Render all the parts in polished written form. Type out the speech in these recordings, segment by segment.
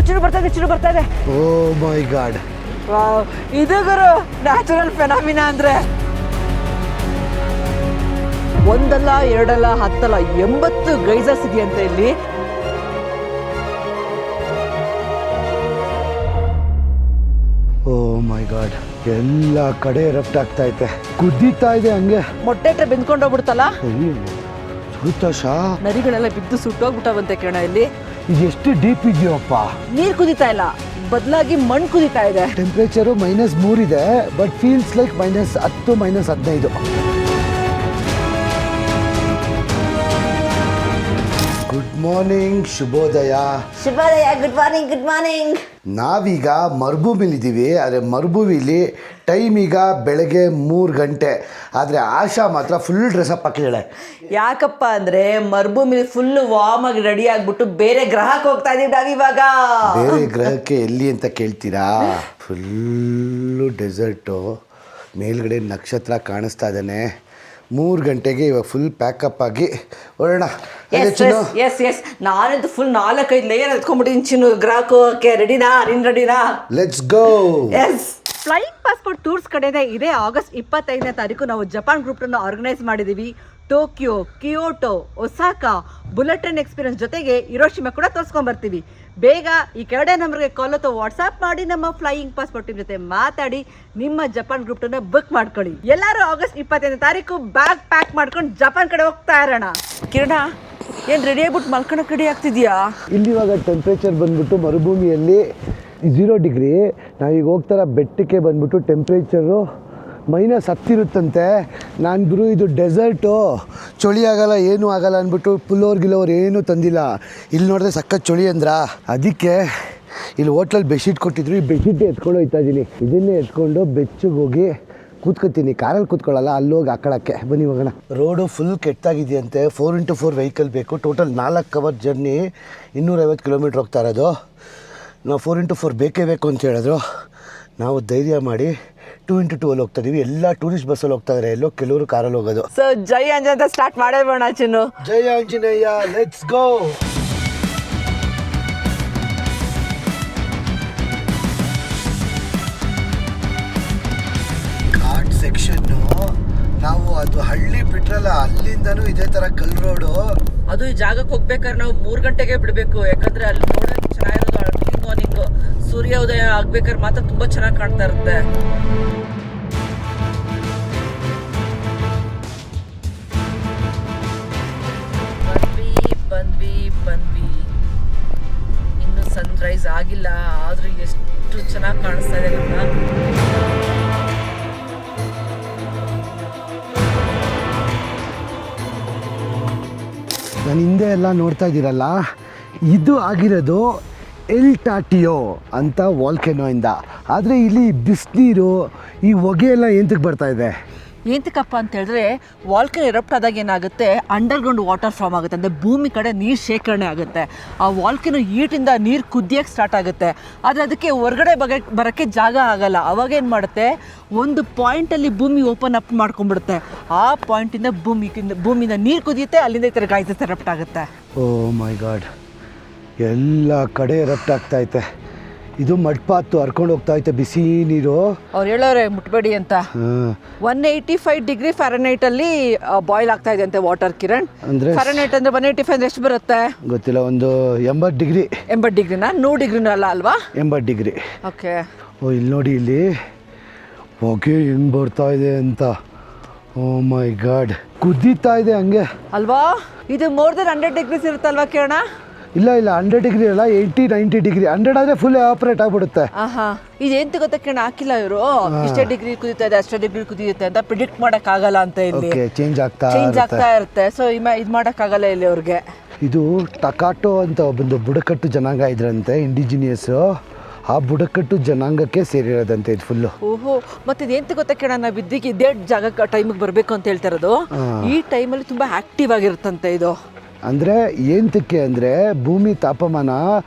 ಚಿರು ಬರ್ತಾ ಇದೆ. ಓ ಮೈ ಗಾಡ್, ಇದು ಗುರು ನ್ಯಾಚುರಲ್ ಫೆನಾಮಿನಾ ಅಂದ್ರೆ. ಒಂದಲ್ಲ ಎರಡಲ್ಲ 10 ಅಲ್ಲ 80 ಗೈಸರ್ಸ್ ಇದೆಯಂತೆ ಇಲ್ಲಿ. ಓ ಮೈ ಗಾಡ್, ಎಲ್ಲ ಕಡೆ ಎರಪ್ಟ್ ಆಗ್ತಾ ಐತೆ, ಕುದೀತಾ ಇದೆ ಹಂಗೆ. ಮೊಟ್ಟೆ ಹತ್ರ ಬೆಂದ್ಕೊಂಡು ಹೋಗ್ಬಿಡ್ತಲ್ಲ, ಸುತಾಶಾ ನರಿಗಳೆಲ್ಲ ಬಿದ್ದು ಸುಟ್ಟೋಗ್ಬಿಟ್ಟವಂತೆ ಕಿರಣ. ಇಲ್ಲಿ ಇದು ಎಷ್ಟು ಡೀಪ್ ಇದೆಯಪ್ಪ. ನೀರ್ ಕುದೀತಾ ಇಲ್ಲ, ಬದಲಾಗಿ ಮಣ್ಣು ಕುದೀತಾ ಇದೆ. ಟೆಂಪ್ರೇಚರು -3 ಇದೆ, but feels like -10 -15. Good morning, ಶುಭೋದಯ. Good morning. ನಾವೀಗ ಮರುಭೂಮಿಲಿದ್ದೀವಿ. ಆದರೆ ಮರುಭೂಮಿಲಿ ಟೈಮ್ ಈಗ ಬೆಳಗ್ಗೆ 3 ಗಂಟೆ. ಆದರೆ ಆಶಾ ಮಾತ್ರ ಫುಲ್ ಡ್ರೆಸ್ಅಪ್ ಹಾಕಿದ್ದಾಳೆ. ಯಾಕಪ್ಪ ಅಂದರೆ ಮರುಭೂಮಿ ಫುಲ್ ವಾರ್ಮ್ ಆಗಿ ರೆಡಿ ಆಗಿಬಿಟ್ಟು ಬೇರೆ ಗ್ರಹಕ್ಕೆ ಹೋಗ್ತಾ ಇದೀವಿ ನಾವಿವಾಗ. ಬೇರೆ ಗ್ರಹಕ್ಕೆ ಎಲ್ಲಿ ಅಂತ ಕೇಳ್ತೀರಾ? ಫುಲ್ಲು ಡೆಸರ್ಟು, ಮೇಲ್ಗಡೆ ನಕ್ಷತ್ರ ಕಾಣಿಸ್ತಾ ಇದ್ದಾನೆ. 3 ಗಂಟೆಗೆ ಇವಾಗ ಫುಲ್ ಪ್ಯಾಕಪ್ ಆಗಿ ಹೊರಡೋಣ. ಎಸ್ ನಾನಂತೂ ಫುಲ್ 4-5 ಲೇಯರ್ ಎತ್ಕೊಂಡ್ಬಿಟ್ಟಿದ್ದೀನಿ ಚಿನ್ನು. ಗ್ರಾಹಕ ಹೋಗಕ್ಕೆ ರೆಡಿನಾ? ನೀನು ರೆಡಿನಾ? Let's go. Yes. Flying passport tours ಕಡೆಯಿಂದ ಇದೇ ಆಗಸ್ಟ್ 25ನೇ ತಾರೀಕು ನಾವು ಜಪಾನ್ ಗ್ರೂಪ್ನ ಆರ್ಗನೈಸ್ ಮಾಡಿದ್ದೀವಿ. Tokyo, Kyoto, Osaka, bullet train experience ಜೊತೆಗೆ ಹಿರೋಶಿಮಾ ಕೂಡ ತೋರಿಸ್ಕೊಂಡ್ಬರ್ತೀವಿ. ಬೇಗ ಈ ಕೆಳಗಡೆ ನಂಬರ್ಗೆ ಕಾಲ್ ಅಥವಾ ವಾಟ್ಸ್ಆ್ಯಪ್ ಮಾಡಿ ನಮ್ಮ ಫ್ಲೈಯಿಂಗ್ ಪಾಸ್ಪೋರ್ಟ್ ಟೀಮ್ ಜೊತೆ ಮಾತಾಡಿ ನಿಮ್ಮ ಜಪಾನ್ ಗ್ರೂಪ್ನ ಬುಕ್ ಮಾಡ್ಕೊಳ್ಳಿ. ಎಲ್ಲರೂ ಆಗಸ್ಟ್ 25ನೇ ತಾರೀಕು ಬ್ಯಾಗ್ ಪ್ಯಾಕ್ ಮಾಡ್ಕೊಂಡು ಜಪಾನ್ ಕಡೆ ಹೋಗ್ತಾ ಇರೋಣ. ಕಿರಣ, ಏನು ರೆಡಿ ಆಗ್ಬಿಟ್ಟು ಮಲ್ಕೊಳಕ್ಕೆ ರೆಡಿ ಆಗ್ತಿದ್ಯಾ? ಇಲ್ಲಿ ಇವಾಗ ಟೆಂಪ್ರೇಚರ್ ಬಂದ್ಬಿಟ್ಟು ಮರುಭೂಮಿಯಲ್ಲಿ 0 ಡಿಗ್ರಿ. ನಾವೀಗ ಹೋಗ್ತಾರ ಬೆಟ್ಟಕ್ಕೆ ಬಂದ್ಬಿಟ್ಟು ಟೆಂಪ್ರೇಚರು -10 ಇರುತ್ತಂತೆ. ನಾನು ಗುರು ಇದು ಡೆಸರ್ಟು, ಚಳಿ ಆಗಲ್ಲ ಏನೂ ಆಗಲ್ಲ ಅಂದ್ಬಿಟ್ಟು ಗಿಲೋರ್ ಏನೂ ತಂದಿಲ್ಲ. ಇಲ್ಲಿ ನೋಡಿದ್ರೆ ಸಖತ್ ಚಳಿ ಅಂದ್ರ, ಅದಕ್ಕೆ ಇಲ್ಲಿ ಹೋಟ್ಲಲ್ಲಿ ಬೆಡ್ಶೀಟ್ ಕೊಟ್ಟಿದ್ರು. ಈ ಬೆಡ್ಶೀಟ್ ಎತ್ಕೊಂಡು ಹೋಗ್ತಾ ಇದ್ದೀನಿ. ಇದನ್ನೇ ಎತ್ಕೊಂಡು ಬೆಚ್ಚಗೆ ಹೋಗಿ ಕೂತ್ಕೊತೀನಿ. ಕಾರಲ್ಲಿ ಕೂತ್ಕೊಳ್ಳಲ್ಲ, ಅಲ್ಲೋಗಿ ಹಾಕೊಳ್ಳೋಕ್ಕೆ. ಬನ್ನಿ ಹೋಗೋಣ. ರೋಡು ಫುಲ್ ಕೆಟ್ಟಾಗಿದೆಯಂತೆ. 4x4 ವೆಹಿಕಲ್ ಬೇಕು. ಟೋಟಲ್ 4 ಅವರ್ ಜರ್ನಿ, 250 ಕಿಲೋಮೀಟ್ರ್ ಹೋಗ್ತಾ ಇರೋದು. ನಾವು 4x4 ಬೇಕೇ ಬೇಕು ಅಂತ ಹೇಳಿದ್ರು. ನಾವು ಧೈರ್ಯ ಮಾಡಿ 2x2 ಅಲ್ಲಿ ಹೋಗ್ತಾ ಇದೀವಿ. ಎಲ್ಲ ಟೂರಿಸ್ಟ್ ಬಸ್ಸಲ್ಲಿ ಹೋಗ್ತಾ ಇದ್ದಾರೆ, ಎಲ್ಲೋ ಕೆಲವರು ಕಾರಲ್ಲಿ ಹೋಗೋದು. ಸೊ ಜೈ ಆಂಜನೇಯ ಅಂತ ಸ್ಟಾರ್ಟ್ ಮಾಡೇ ಬೇಡ ಚಿನ್ನು. ಜೈ Anjaneya, let's go. Ghat section ನಾವು ಅದು ಹಳ್ಳಿ ಬಿಟ್ರಲ್ಲ, ಅಲ್ಲಿಂದನೂ ಇದೇ ಥರ ಕಲ್ ರೋಡು. ಅದು ಈ ಜಾಗಕ್ಕೆ ಹೋಗ್ಬೇಕಾದ್ರೆ ನಾವು 3 ಗಂಟೆಗೆ ಬಿಡಬೇಕು. ಯಾಕಂದ್ರೆ ಅಲ್ಲಿ ನೋಡೋಕೆ ಚೆನ್ನಾಗಿರೋದು ಅರ್ಲಿ ಮಾರ್ನಿಂಗ್ ಸೂರ್ಯೋದಯ ಆಗ್ಬೇಕಾದ್ರೆ ಮಾತ್ರ ತುಂಬಾ ಚೆನ್ನಾಗಿ ಕಾಣ್ತಾ ಇರುತ್ತೆ. ಬಂದ್ವಿ ಇನ್ನು ಸನ್ರೈಸ್ ಆಗಿಲ್ಲ, ಆದ್ರೂ ಎಷ್ಟು ಚೆನ್ನಾಗಿ ಕಾಣಿಸ್ತಾ ಇದೆ ಗೊತ್ತಾ. ನಾನು ಹಿಂದೆ ಎಲ್ಲ ನೋಡ್ತಾ ಇದ್ದೀರಲ್ಲ, ಇದು ಆಗಿರೋದು ಎಲ್ ಟಾಟಿಯೋ ಅಂತ ವಾಲ್ಕೆನೋ ಇಂದ. ಆದರೆ ಇಲ್ಲಿ ಬಿಸಿನೀರು, ಈ ಹೊಗೆ ಎಲ್ಲ ಎಂತಕ್ಕೆ ಬರ್ತಾ ಇದೆ? ಏಂತಕ್ಕಪ್ಪ ಅಂತ ಹೇಳಿದ್ರೆ ವಾಲ್ಕೆನೋ ಎರಪ್ಟ್ ಆದಾಗ ಏನಾಗುತ್ತೆ, ಅಂಡರ್ಗ್ರೌಂಡ್ ವಾಟರ್ ಫಾರ್ಮ್ ಆಗುತ್ತೆ. ಅಂದರೆ ಭೂಮಿ ಕಡೆ ನೀರು ಶೇಖರಣೆ ಆಗುತ್ತೆ. ಆ ವಾಲ್ಕೆನೋ ಹೀಟಿಂದ ನೀರು ಕುದಿಯೋಕ್ಕೆ ಸ್ಟಾರ್ಟ್ ಆಗುತ್ತೆ. ಆದರೆ ಅದಕ್ಕೆ ಹೊರಗಡೆ ಬರೋಕ್ಕೆ ಜಾಗ ಆಗಲ್ಲ. ಅವಾಗ ಏನು ಮಾಡುತ್ತೆ, ಒಂದು ಪಾಯಿಂಟಲ್ಲಿ ಭೂಮಿ ಓಪನ್ ಅಪ್ ಮಾಡ್ಕೊಂಡ್ಬಿಡುತ್ತೆ. ಆ ಪಾಯಿಂಟಿಂದ ಭೂಮಿಯಿಂದ ನೀರು ಕುದಿಯುತ್ತೆ, ಅಲ್ಲಿಂದ ಈ ಥರ ಗಾಯ್ಸ್ ಎರಪ್ಟ್ ಆಗುತ್ತೆ. ಓ ಮೈ ಗಾಡ್, ಎಲ್ಲ ಕಡೆ ಎರಪ್ಟ್ ಆಗ್ತಾ ಐತೆ. ಇದು ಮಡ್ಪಾತು ಹರ್ಕೊಂಡು ಹೋಗ್ತಾ ಐತೆ ಬಿಸಿ ನೀರು. ಅವ್ರು ಹೇಳೋರೆ ಮುಟ್ಬೇಡಿ ಅಂತ. 185 ಡಿಗ್ರಿ ಫ್ಯಾರನೈಟ್ ಅಲ್ಲಿ ಬಾಯ್ಲ್ ಆಗ್ತಾ ಇದೆ ಅಂತೆ ವಾಟರ್. ಕಿರಣ್, ಅಂದ್ರೆ ಫ್ಯಾರನೈಟ್ ಅಂದ್ರೆ 185 ಎಷ್ಟು ಬರುತ್ತೆ ಗೊತ್ತಿಲ್ಲ, ಒಂದು 80 ಡಿಗ್ರಿ. 80 ಡಿಗ್ರಿನಾ? 100 ಡಿಗ್ರಿನೂ ಅಲ್ಲ ಅಲ್ವಾ? 80 ಡಿಗ್ರಿ. ಓಕೆ. ಓ ಇಲ್ಲಿ ನೋಡಿ, ಇಲ್ಲಿ ಹೊಗೆ ಹೆಂಗ್ ಬರ್ತಾ ಇದೆ ಅಂತ. ಓ ಮೈ ಗಾಡ್, ಕುದೀತಾ ಇದೆ ಹಂಗೆ ಅಲ್ವಾ? ಇದು ಮೋರ್ ದೆನ್ 100 ಡಿಗ್ರೀಸ್ ಇರುತ್ತಲ್ವಾ ಕಿರಣ? ಇಲ್ಲ 100 ಡಿಗ್ರಿ ಅಲ್ಲ, 80-90 ಡಿಗ್ರಿ. 100 ಆದರೆ ಫುಲ್ ಆಪರೇಟ್ ಆಗ್ಬಿಡುತ್ತೆ. ಇದೇಂತ ಗೊತ್ತಾ ಕಿರಣ, ಹಾಕಿಲ್ಲ ಇವರು ಇಷ್ಟೇ ಡಿಗ್ರಿ ಕುದೀತಾ ಇದೆ, ಅಷ್ಟೇ ಡಿಗ್ರಿ ಕುದಿಯುತ್ತೆ ಅಂತ ಪ್ರಿಡಿಕ್ಟ್ ಮಾಡೋಕ್ಕಾಗಲ್ಲ ಅಂತ. ಇಲ್ಲಿ ಚೇಂಜ್ ಆಗ್ತಾ ಇರುತ್ತೆ. ಸೊ ಇದು ಮಾಡೋಕ್ಕಾಗಲ್ಲ ಇಲ್ಲಿ ಅವ್ರಿಗೆ. ಇದು ಟಕಾಟೋ ಅಂತ ಒಂದು ಬುಡಕಟ್ಟು ಜನಾಂಗ ಇದ್ರಂತೆ, ಇಂಡಿಜಿನಿಯಸ್. ಆ ಬುಡಕಟ್ಟು ಜನಾಂಗಕ್ಕೆ ಸೇರಿರೋದಂತೆ ಇದು ಫುಲ್ಲು. ಓಹೋ, ಮತ್ತೆ ಇದೇಂತ ಗೊತ್ತಾ ಕಿರಣ, ನಾವು ಇದೇ ಜಾಗಕ್ಕೆ ಟೈಮಿಗೆ ಬರಬೇಕು ಅಂತ ಹೇಳ್ತಾ ಇರೋದು. ಈ ಟೈಮಲ್ಲಿ ತುಂಬ ಆ್ಯಕ್ಟಿವ್ ಆಗಿರುತ್ತಂತೆ ಇದು. ಅಂದರೆ ಏನಕ್ಕೆ ಅಂದರೆ ಭೂಮಿ ತಾಪಮಾನ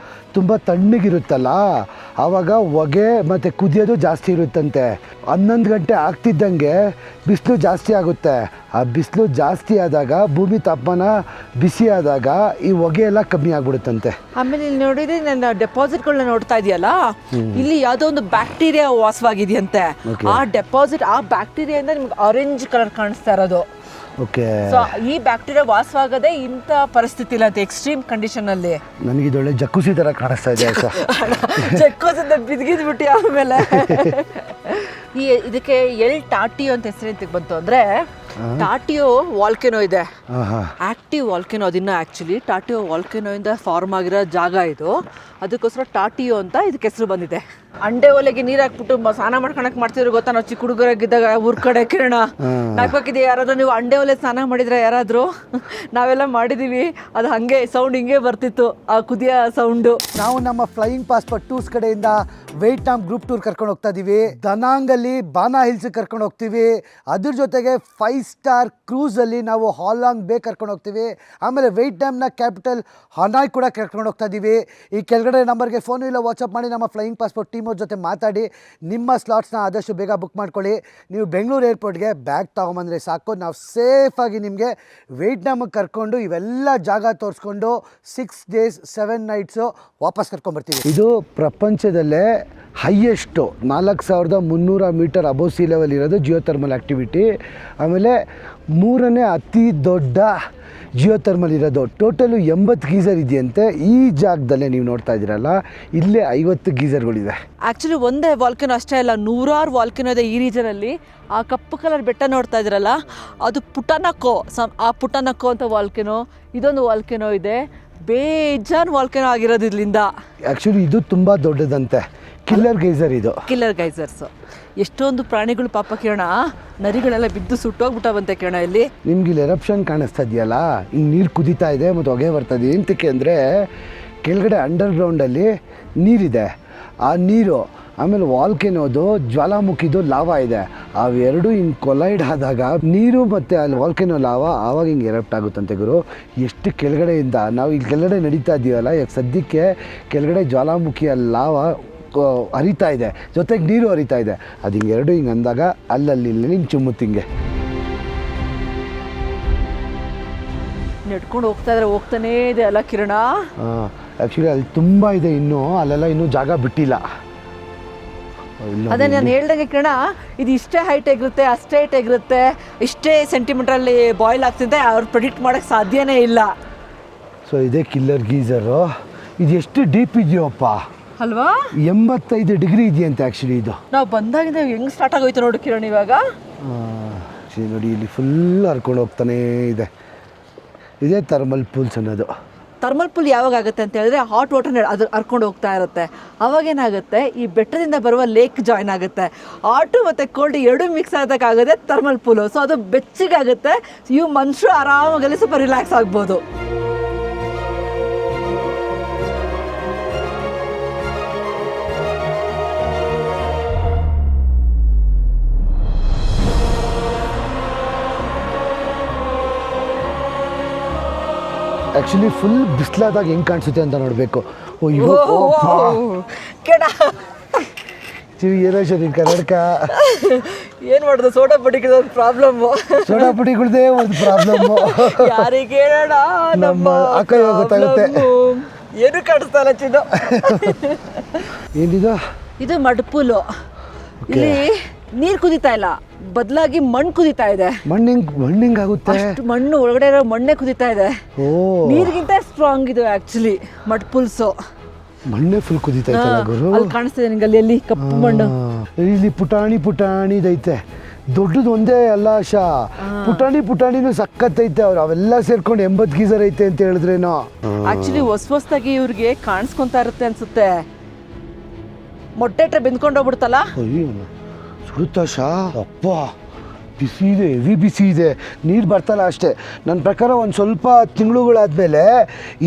ತುಂಬ ತಣ್ಣಗಿರುತ್ತಲ್ಲ, ಆವಾಗ ಹೊಗೆ ಮತ್ತು ಕುದಿಯೋದು ಜಾಸ್ತಿ ಇರುತ್ತಂತೆ. 11 ಗಂಟೆ ಆಗ್ತಿದ್ದಂಗೆ ಬಿಸಿಲು ಜಾಸ್ತಿ ಆಗುತ್ತೆ. ಆ ಬಿಸಿಲು ಜಾಸ್ತಿ ಆದಾಗ ಭೂಮಿ ತಾಪಮಾನ ಬಿಸಿ ಆದಾಗ ಈ ಹೊಗೆ ಎಲ್ಲ ಕಮ್ಮಿ ಆಗ್ಬಿಡುತ್ತಂತೆ. ಆಮೇಲೆ ಇಲ್ಲಿ ನೋಡಿದ್ರೆ ನನ್ನ ಡೆಪಾಸಿಟ್ಗಳನ್ನ ನೋಡ್ತಾ ಇದೆಯಲ್ಲ, ಇಲ್ಲಿ ಯಾವುದೋ ಒಂದು ಬ್ಯಾಕ್ಟೀರಿಯಾ ವಾಸವಾಗಿದೆಯಂತೆ. ಆ ಡೆಪಾಸಿಟ್, ಆ ಬ್ಯಾಕ್ಟೀರಿಯಾದಿಂದ ನಿಮ್ಗೆ ಆರೆಂಜ್ ಕಲರ್ ಕಾಣಿಸ್ತಾ ಇರೋದು. ಓಕೆ, ಸೊ ಈ ಬ್ಯಾಕ್ಟೀರಿಯಾ ವಾಸವಾಗದೆ ಇಂಥ ಪರಿಸ್ಥಿತಿ ಇಲ್ಲ ಅಂತ, ಎಕ್ಸ್ಟ್ರೀಮ್ ಕಂಡೀಷನ್ ಅಲ್ಲಿ. ನನಗೆ ಇದೊಳ್ಳೆ ಜಕ್ಕುಸಿ ಥರ ಕಾಣಿಸ್ತಾ ಇದೆ ಆಯ್ತಾ. ಜಕ್ಕೋಸಿಂದ ಬಿದ್ಗಿದ್ಬಿಟ್ಟು ಆಮೇಲೆ ಇದಕ್ಕೆ ಎಲ್ ಟಾಟಿಯೋ ಅಂತ ಹೆಸರು ಬಂತು ಅಂದ್ರೆ, ಟಾಟಿಯೋ ವಾಲ್ಕೆನೋ ಇದೆ, ಆಕ್ಟಿವ್ ವಾಲ್ಕೆನೋ. ಅದಿನ್ನ ಆಕ್ಚುಲಿ ಟಾಟಿಯೋ ವಾಲ್ಕೆನೋ ಇಂದ ಫಾರ್ಮ್ ಆಗಿರೋ ಜಾಗ ಇದು. ಅದಕ್ಕೋಸ್ಕರ ಟಾಟಿಯೋ ಅಂತ ಇದಕ್ಕೆ ಹೆಸರು ಬಂದಿದೆ. ಅಂಡೆ ಒಲೆಗೆ ನೀರು ಹಾಕ್ಬಿಟ್ಟು ಸ್ನಾನ ಮಾಡ್ಕೊಳಕ್ ಮಾಡ್ತಿದ್ರು ಗೊತ್ತಾ, ನಾವು ಚಿಕ್ಕ ಹುಡುಗರಾಗಿದ್ದಾಗ ಊರ್ ಕಡೆ ಕಿರಣ ಹಾಕ್ಬೇಕಿದೆ. ಯಾರಾದ್ರೂ ನೀವು ಅಂಡೆ ಒಲೆ ಸ್ನಾನ ಮಾಡಿದ್ರೆ ಯಾರಾದ್ರೂ? ನಾವೆಲ್ಲ ಮಾಡಿದೀವಿ. ಅದು ಹಂಗೆ ಸೌಂಡ್ ಹಿಂಗೆ ಬರ್ತಿತ್ತು, ಆ ಕುದಿಯ ಸೌಂಡು. ನಾವು ನಮ್ಮ ಫ್ಲೈಯಿಂಗ್ ಪಾಸ್ಪೋರ್ಟ್ ಟೂರ್ಸ್ ಕಡೆಯಿಂದ ವಿಯೆಟ್ನಾಂ ಗ್ರೂಪ್ ಟೂರ್ ಕರ್ಕೊಂಡು ಹೋಗ್ತಾ ಇದೀವಿ. ದನಾಂಗಲ್ಲಿ ಬಾನಾ ಹಿಲ್ಸ್ ಕರ್ಕೊಂಡು ಹೋಗ್ತೀವಿ. ಅದ್ರ ಜೊತೆಗೆ 5 ಸ್ಟಾರ್ ಕ್ರೂಸಲ್ಲಿ ನಾವು ಹಾಲಾಂಗ್ ಬೇ ಕರ್ಕೊಂಡು ಹೋಗ್ತೀವಿ. ಆಮೇಲೆ ವಿಯೆಟ್ನಾಂನ ಕ್ಯಾಪಿಟಲ್ ಹನಾಯ್ ಕೂಡ ಕರ್ಕೊಂಡು ಹೋಗ್ತಾ ಇದ್ದೀವಿ. ಈ ಕೆಳಗಡೆ ನಂಬರ್ಗೆ ಫೋನು ಇಲ್ಲ ವಾಟ್ಸಪ್ ಮಾಡಿ ನಮ್ಮ ಫ್ಲೈಯಿಂಗ್ ಪಾಸ್ಪೋರ್ಟ್ ಟೀಮ್ ಅವ್ರ ಜೊತೆ ಮಾತಾಡಿ ನಿಮ್ಮ ಸ್ಲಾಟ್ಸ್ನ ಆದಷ್ಟು ಬೇಗ ಬುಕ್ ಮಾಡ್ಕೊಳ್ಳಿ. ನೀವು ಬೆಂಗಳೂರು ಏರ್ಪೋರ್ಟ್ಗೆ ಬ್ಯಾಗ್ ತೊಗೊಂಬಂದರೆ ಸಾಕು, ನಾವು ಸೇಫಾಗಿ ನಿಮಗೆ ವಿಯೆಟ್ನಾಮಿಗೆ ಕರ್ಕೊಂಡು ಇವೆಲ್ಲ ಜಾಗ ತೋರಿಸ್ಕೊಂಡು 6 days 7 nights ವಾಪಸ್ ಕರ್ಕೊಂಡ್ಬರ್ತೀವಿ. ಇದು ಪ್ರಪಂಚದಲ್ಲೇ highest 4300 metre above sea level ಇರೋದು ಜಿಯೋಥರ್ಮಲ್ ಆ್ಯಕ್ಟಿವಿಟಿ. ಆಮೇಲೆ 3ನೇ ಅತಿ ದೊಡ್ಡ ಜಿಯೋಥರ್ಮಲ್ ಇರೋದು. ಟೋಟಲು 80 ಗೀಸರ್ ಇದೆಯಂತೆ. ಈ ಜಾಗದಲ್ಲೇ ನೀವು ನೋಡ್ತಾ ಇದ್ದೀರಲ್ಲ, ಇಲ್ಲೇ 50 ಗೀಸರ್ಗಳಿದೆ. ಆ್ಯಕ್ಚುಲಿ ಒಂದೇ ವಾಲ್ಕೆನೋ ಅಷ್ಟೇ ಅಲ್ಲ, 100 ವಾಲ್ಕೆನೋ ಇದೆ ಈ ರೀಜನಲ್ಲಿ. ಆ ಕಪ್ಪು ಕಲರ್ ಬೆಟ್ಟ ನೋಡ್ತಾ ಇದ್ದೀರಲ್ಲ, ಅದು ಪುಟಾನಕ್ಕೋ. ಆ ಪುಟಾನಕ್ಕೋ ಅಂತ ವಾಲ್ಕೆನೋ, ಇದೊಂದು ವಾಲ್ಕೆನೋ ಇದೆ. ಬೇಜಾನ್ ವಾಲ್ಕೆನೋ ಆಗಿರೋದು ಇದರಿಂದ. ಆ್ಯಕ್ಚುಲಿ ಇದು ತುಂಬ ದೊಡ್ಡದಂತೆ, ಕಿಲ್ಲರ್ ಗೈಸರ್ ಇದು. ಕಿಲ್ಲರ್ ಗೈಸರ್ಸ್. ಎಷ್ಟೊಂದು ಪ್ರಾಣಿಗಳು ಪಾಪ ಕಿರಣ, ನರಿಗಳೆಲ್ಲ ಬಿದ್ದು ಸುಟ್ಟೋಗ್ಬಿಟ್ಟವಂತೆ ಕಿರಣ. ಇಲ್ಲಿ ನಿಮ್ಗೆ ಇಲ್ಲಿ ಎರಪ್ಷನ್ ಕಾಣಿಸ್ತಾ ಇದೆಯಲ್ಲ, ಹಿಂಗೆ ನೀರು ಕುದೀತಾ ಇದೆ ಮತ್ತು ಹೊಗೆ ಬರ್ತದೆ. ಎಂತಕ್ಕೆ ಅಂದರೆ ಕೆಳಗಡೆ ಅಂಡರ್ಗ್ರೌಂಡಲ್ಲಿ ನೀರಿದೆ. ಆ ನೀರು ಆಮೇಲೆ ವಾಲ್ಕೆನೋದು ಜ್ವಾಲಾಮುಖಿದು ಲಾವಾ ಇದೆ. ಅವೆರಡು ಹಿಂಗೆ ಕೊಲೈಡ್ ಆದಾಗ ನೀರು ಮತ್ತು ಅಲ್ಲಿ ವಾಲ್ಕೆನೋ ಲಾವಾ ಆವಾಗ ಹಿಂಗೆ ಎರಪ್ಟ್ ಆಗುತ್ತಂತೆ ಗುರು. ಎಷ್ಟು ಕೆಳಗಡೆಯಿಂದ ನಾವು ಇಲ್ಲಿ ಕೆಳಗಡೆ ನಡೀತಾ ಇದ್ದೀವಲ್ಲ, ಈಗ ಸದ್ಯಕ್ಕೆ ಕೆಳಗಡೆ ಜ್ವಾಲಾಮುಖಿಯ ಲಾವಾ ಹರಿತಾ ಇದೆ, ಜೊತೆಗೆ ನೀರು ಹರಿತಾ ಇದೆ. ಅದು ಹಿಂಗೆ ಎರಡು ಹಿಂಗೆ ಅಂದಾಗ ಅಲ್ಲಲ್ಲಿ ಹಿಂಗೆ ಚುಮ್ಮುತ್ತಿಂಗೆ ನೆಡ್ಕೊಂಡು ಹೋಗ್ತಾ ಇದ್ರೆ ಹೋಗ್ತಾನೇ ಇದೆ ಅಲ್ಲ ಕಿರಣ. ಆ್ಯಕ್ಚುಲಿ ಅಲ್ಲಿ ತುಂಬ ಇದೆ, ಇನ್ನೂ ಅಲ್ಲೆಲ್ಲ ಇನ್ನೂ ಜಾಗ ಬಿಟ್ಟಿಲ್ಲ. ಅದೇ ನಾನು ಹೇಳ್ದಂಗೆ ಕಿರಣ, ಇದು ಇಷ್ಟೇ ಹೈಟ್ ಆಗಿರುತ್ತೆ, ಅಷ್ಟೇ ಹೈಟ್ ಆಗಿರುತ್ತೆ, ಇಷ್ಟೇ ಸೆಂಟಿಮೀಟ್ರಲ್ಲಿ ಬಾಯ್ಲ್ ಆಗ್ತಿದೆ, ಅವ್ರು ಪ್ರೆಡಿಕ್ಟ್ ಮಾಡೋಕ್ಕೆ ಸಾಧ್ಯನೇ ಇಲ್ಲ. ಸೊ ಇದೇ ಕಿಲ್ಲರ್ ಗೀಸರು. ಇದು ಎಷ್ಟು ಡೀಪ್ ಇದೆಯೋಪ್ಪ ಅಲ್ವಾ? 85 ಡಿಗ್ರಿ ಇದೆಯಂತೆ ಆ್ಯಕ್ಚುಲಿ ಇದು. ನಾವು ಬಂದಾಗಿಂದ ಹೆಂಗೆ ಸ್ಟಾರ್ಟ್ ಆಗೋಯ್ತು ನೋಡಿ ಕಿರಣ್ ಇವಾಗ. ನೋಡಿ ಇಲ್ಲಿ ಫುಲ್ ಹರ್ಕೊಂಡು ಹೋಗ್ತಾನೇ ಇದೆ. ಇದೇ ಥರ್ಮಲ್ ಪೂಲ್ಸ್ ಅನ್ನೋದು. ಥರ್ಮಲ್ ಪೂಲ್ ಯಾವಾಗ ಆಗುತ್ತೆ ಅಂತ ಹೇಳಿದ್ರೆ, ಹಾಟ್ ವಾಟರ್ ಅದು ಹರ್ಕೊಂಡು ಹೋಗ್ತಾ ಇರುತ್ತೆ. ಅವಾಗೇನಾಗುತ್ತೆ, ಈ ಬೆಟ್ಟದಿಂದ ಬರುವ ಲೇಕ್ ಜಾಯ್ನ್ ಆಗುತ್ತೆ. ಹಾಟು ಮತ್ತು ಕೋಲ್ಡ್ ಎರಡೂ ಮಿಕ್ಸ್ ಆಗೋದಕ್ಕಾಗುತ್ತೆ ಥರ್ಮಲ್ ಪೂಲು. ಸೊ ಅದು ಬೆಚ್ಚಗಾಗುತ್ತೆ. ಇವು ಮನುಷ್ಯರು ಆರಾಮಾಗಲಿ ಸ್ವಲ್ಪ ರಿಲ್ಯಾಕ್ಸ್ ಆಗ್ಬೋದು. ಆ್ಯಕ್ಚುಲಿ ಫುಲ್ ಬಿಸಿಲಾದಾಗ ಹೆಂಗೆ ಕಾಣಿಸುತ್ತೆ ಅಂತ ನೋಡಬೇಕು. ಏನೋ ಸರಿ ಕನ್ನಡಕ ಏನು ಮಾಡೋದು, ಸೋಡಾ ಪುಡಿಗಳ ಪ್ರಾಬ್ಲಮ್ಮು. ಸೋಡಾ ಪುಡಿಗಳದೇ ಒಂದು ಪ್ರಾಬ್ಲಮ್ಮು. ಯಾರಿಗೆ ಹೇಳೋಣ, ನಮ್ಮ ಅಕ್ಕ ಗೊತ್ತಾಗುತ್ತೆ. ಏನು ಕಾಣಿಸ್ತಾ ಇಲ್ಲ ಚಿನ್ನು. ಏನಿದು? ಇದು ಮಡ್ಪುಲು. ಇಲ್ಲಿ ನೀರು ಕುದೀತಾ ಇಲ್ಲ, ಬದಲಾಗಿ ಮಣ್ಣು ಕುದೀತಾ ಇದೆ. ಮಣ್ಣಿಂಗ್ ಆಗುತ್ತೆ. ಮಣ್ಣು ಒಳಗಡೆ ಇರೋ ಮಣ್ಣೆ ಕುದೀತಾ ಇದೆ. ನೀರಿಗಿಂತ ಸ್ಟ್ರಾಂಗ್ ಇದು ಆಕ್ಚುಲಿ ಮಡ್ಪುಲ್ಸು. ಮಣ್ಣೆ ಫುಲ್ ಕುದೀತಾ ಇತ್ತಲ್ಲ ಗುರು. ಅಲ್ಲಿ ಕಾಣಿಸ್ತಿದೆ ನಿಂಗೆ, ಅಲ್ಲಿ ಕಪ್ಪು ಮಣ್ಣು. ಇಲ್ಲಿ ಪುಟಾಣಿದೈತೆ, ದೊಡ್ಡದು ಒಂದೇ ಅಲ್ಲ ಆಶಾ. ಪುಟಾಣಿನೂ ಸಕ್ಕತ್ತೈತೆ. ಅವ್ರು ಅವೆಲ್ಲ ಸೇರ್ಕೊಂಡು 80 ಗೀಸರ್ ಐತೆ ಅಂತ ಹೇಳಿದ್ರೇನೋ. ಆಕ್ಚುಲಿ ಹೊಸದಾಗಿ ಇವ್ರಿಗೆ ಕಾಣಿಸ್ಕೊಂತಾ ಇರುತ್ತೆ ಅನ್ಸುತ್ತೆ. ಮೊಟ್ಟೆ ಬೆಂದ್ಕೊಂಡು ಹೋಗ್ಬಿಡ್ತಲ್ಲ. ಅಯ್ಯೋ ಸುಡುತ್ತಾ ಶಾ, ಅಪ್ಪ ಬಿಸಿ ಇದೆ, ಹೆವಿ ಬಿಸಿ ಇದೆ. ನೀರು ಬರ್ತಲ್ಲ ಅಷ್ಟೇ. ನನ್ನ ಪ್ರಕಾರ ಒಂದು ಸ್ವಲ್ಪ ತಿಂಗಳುಗಳಾದಮೇಲೆ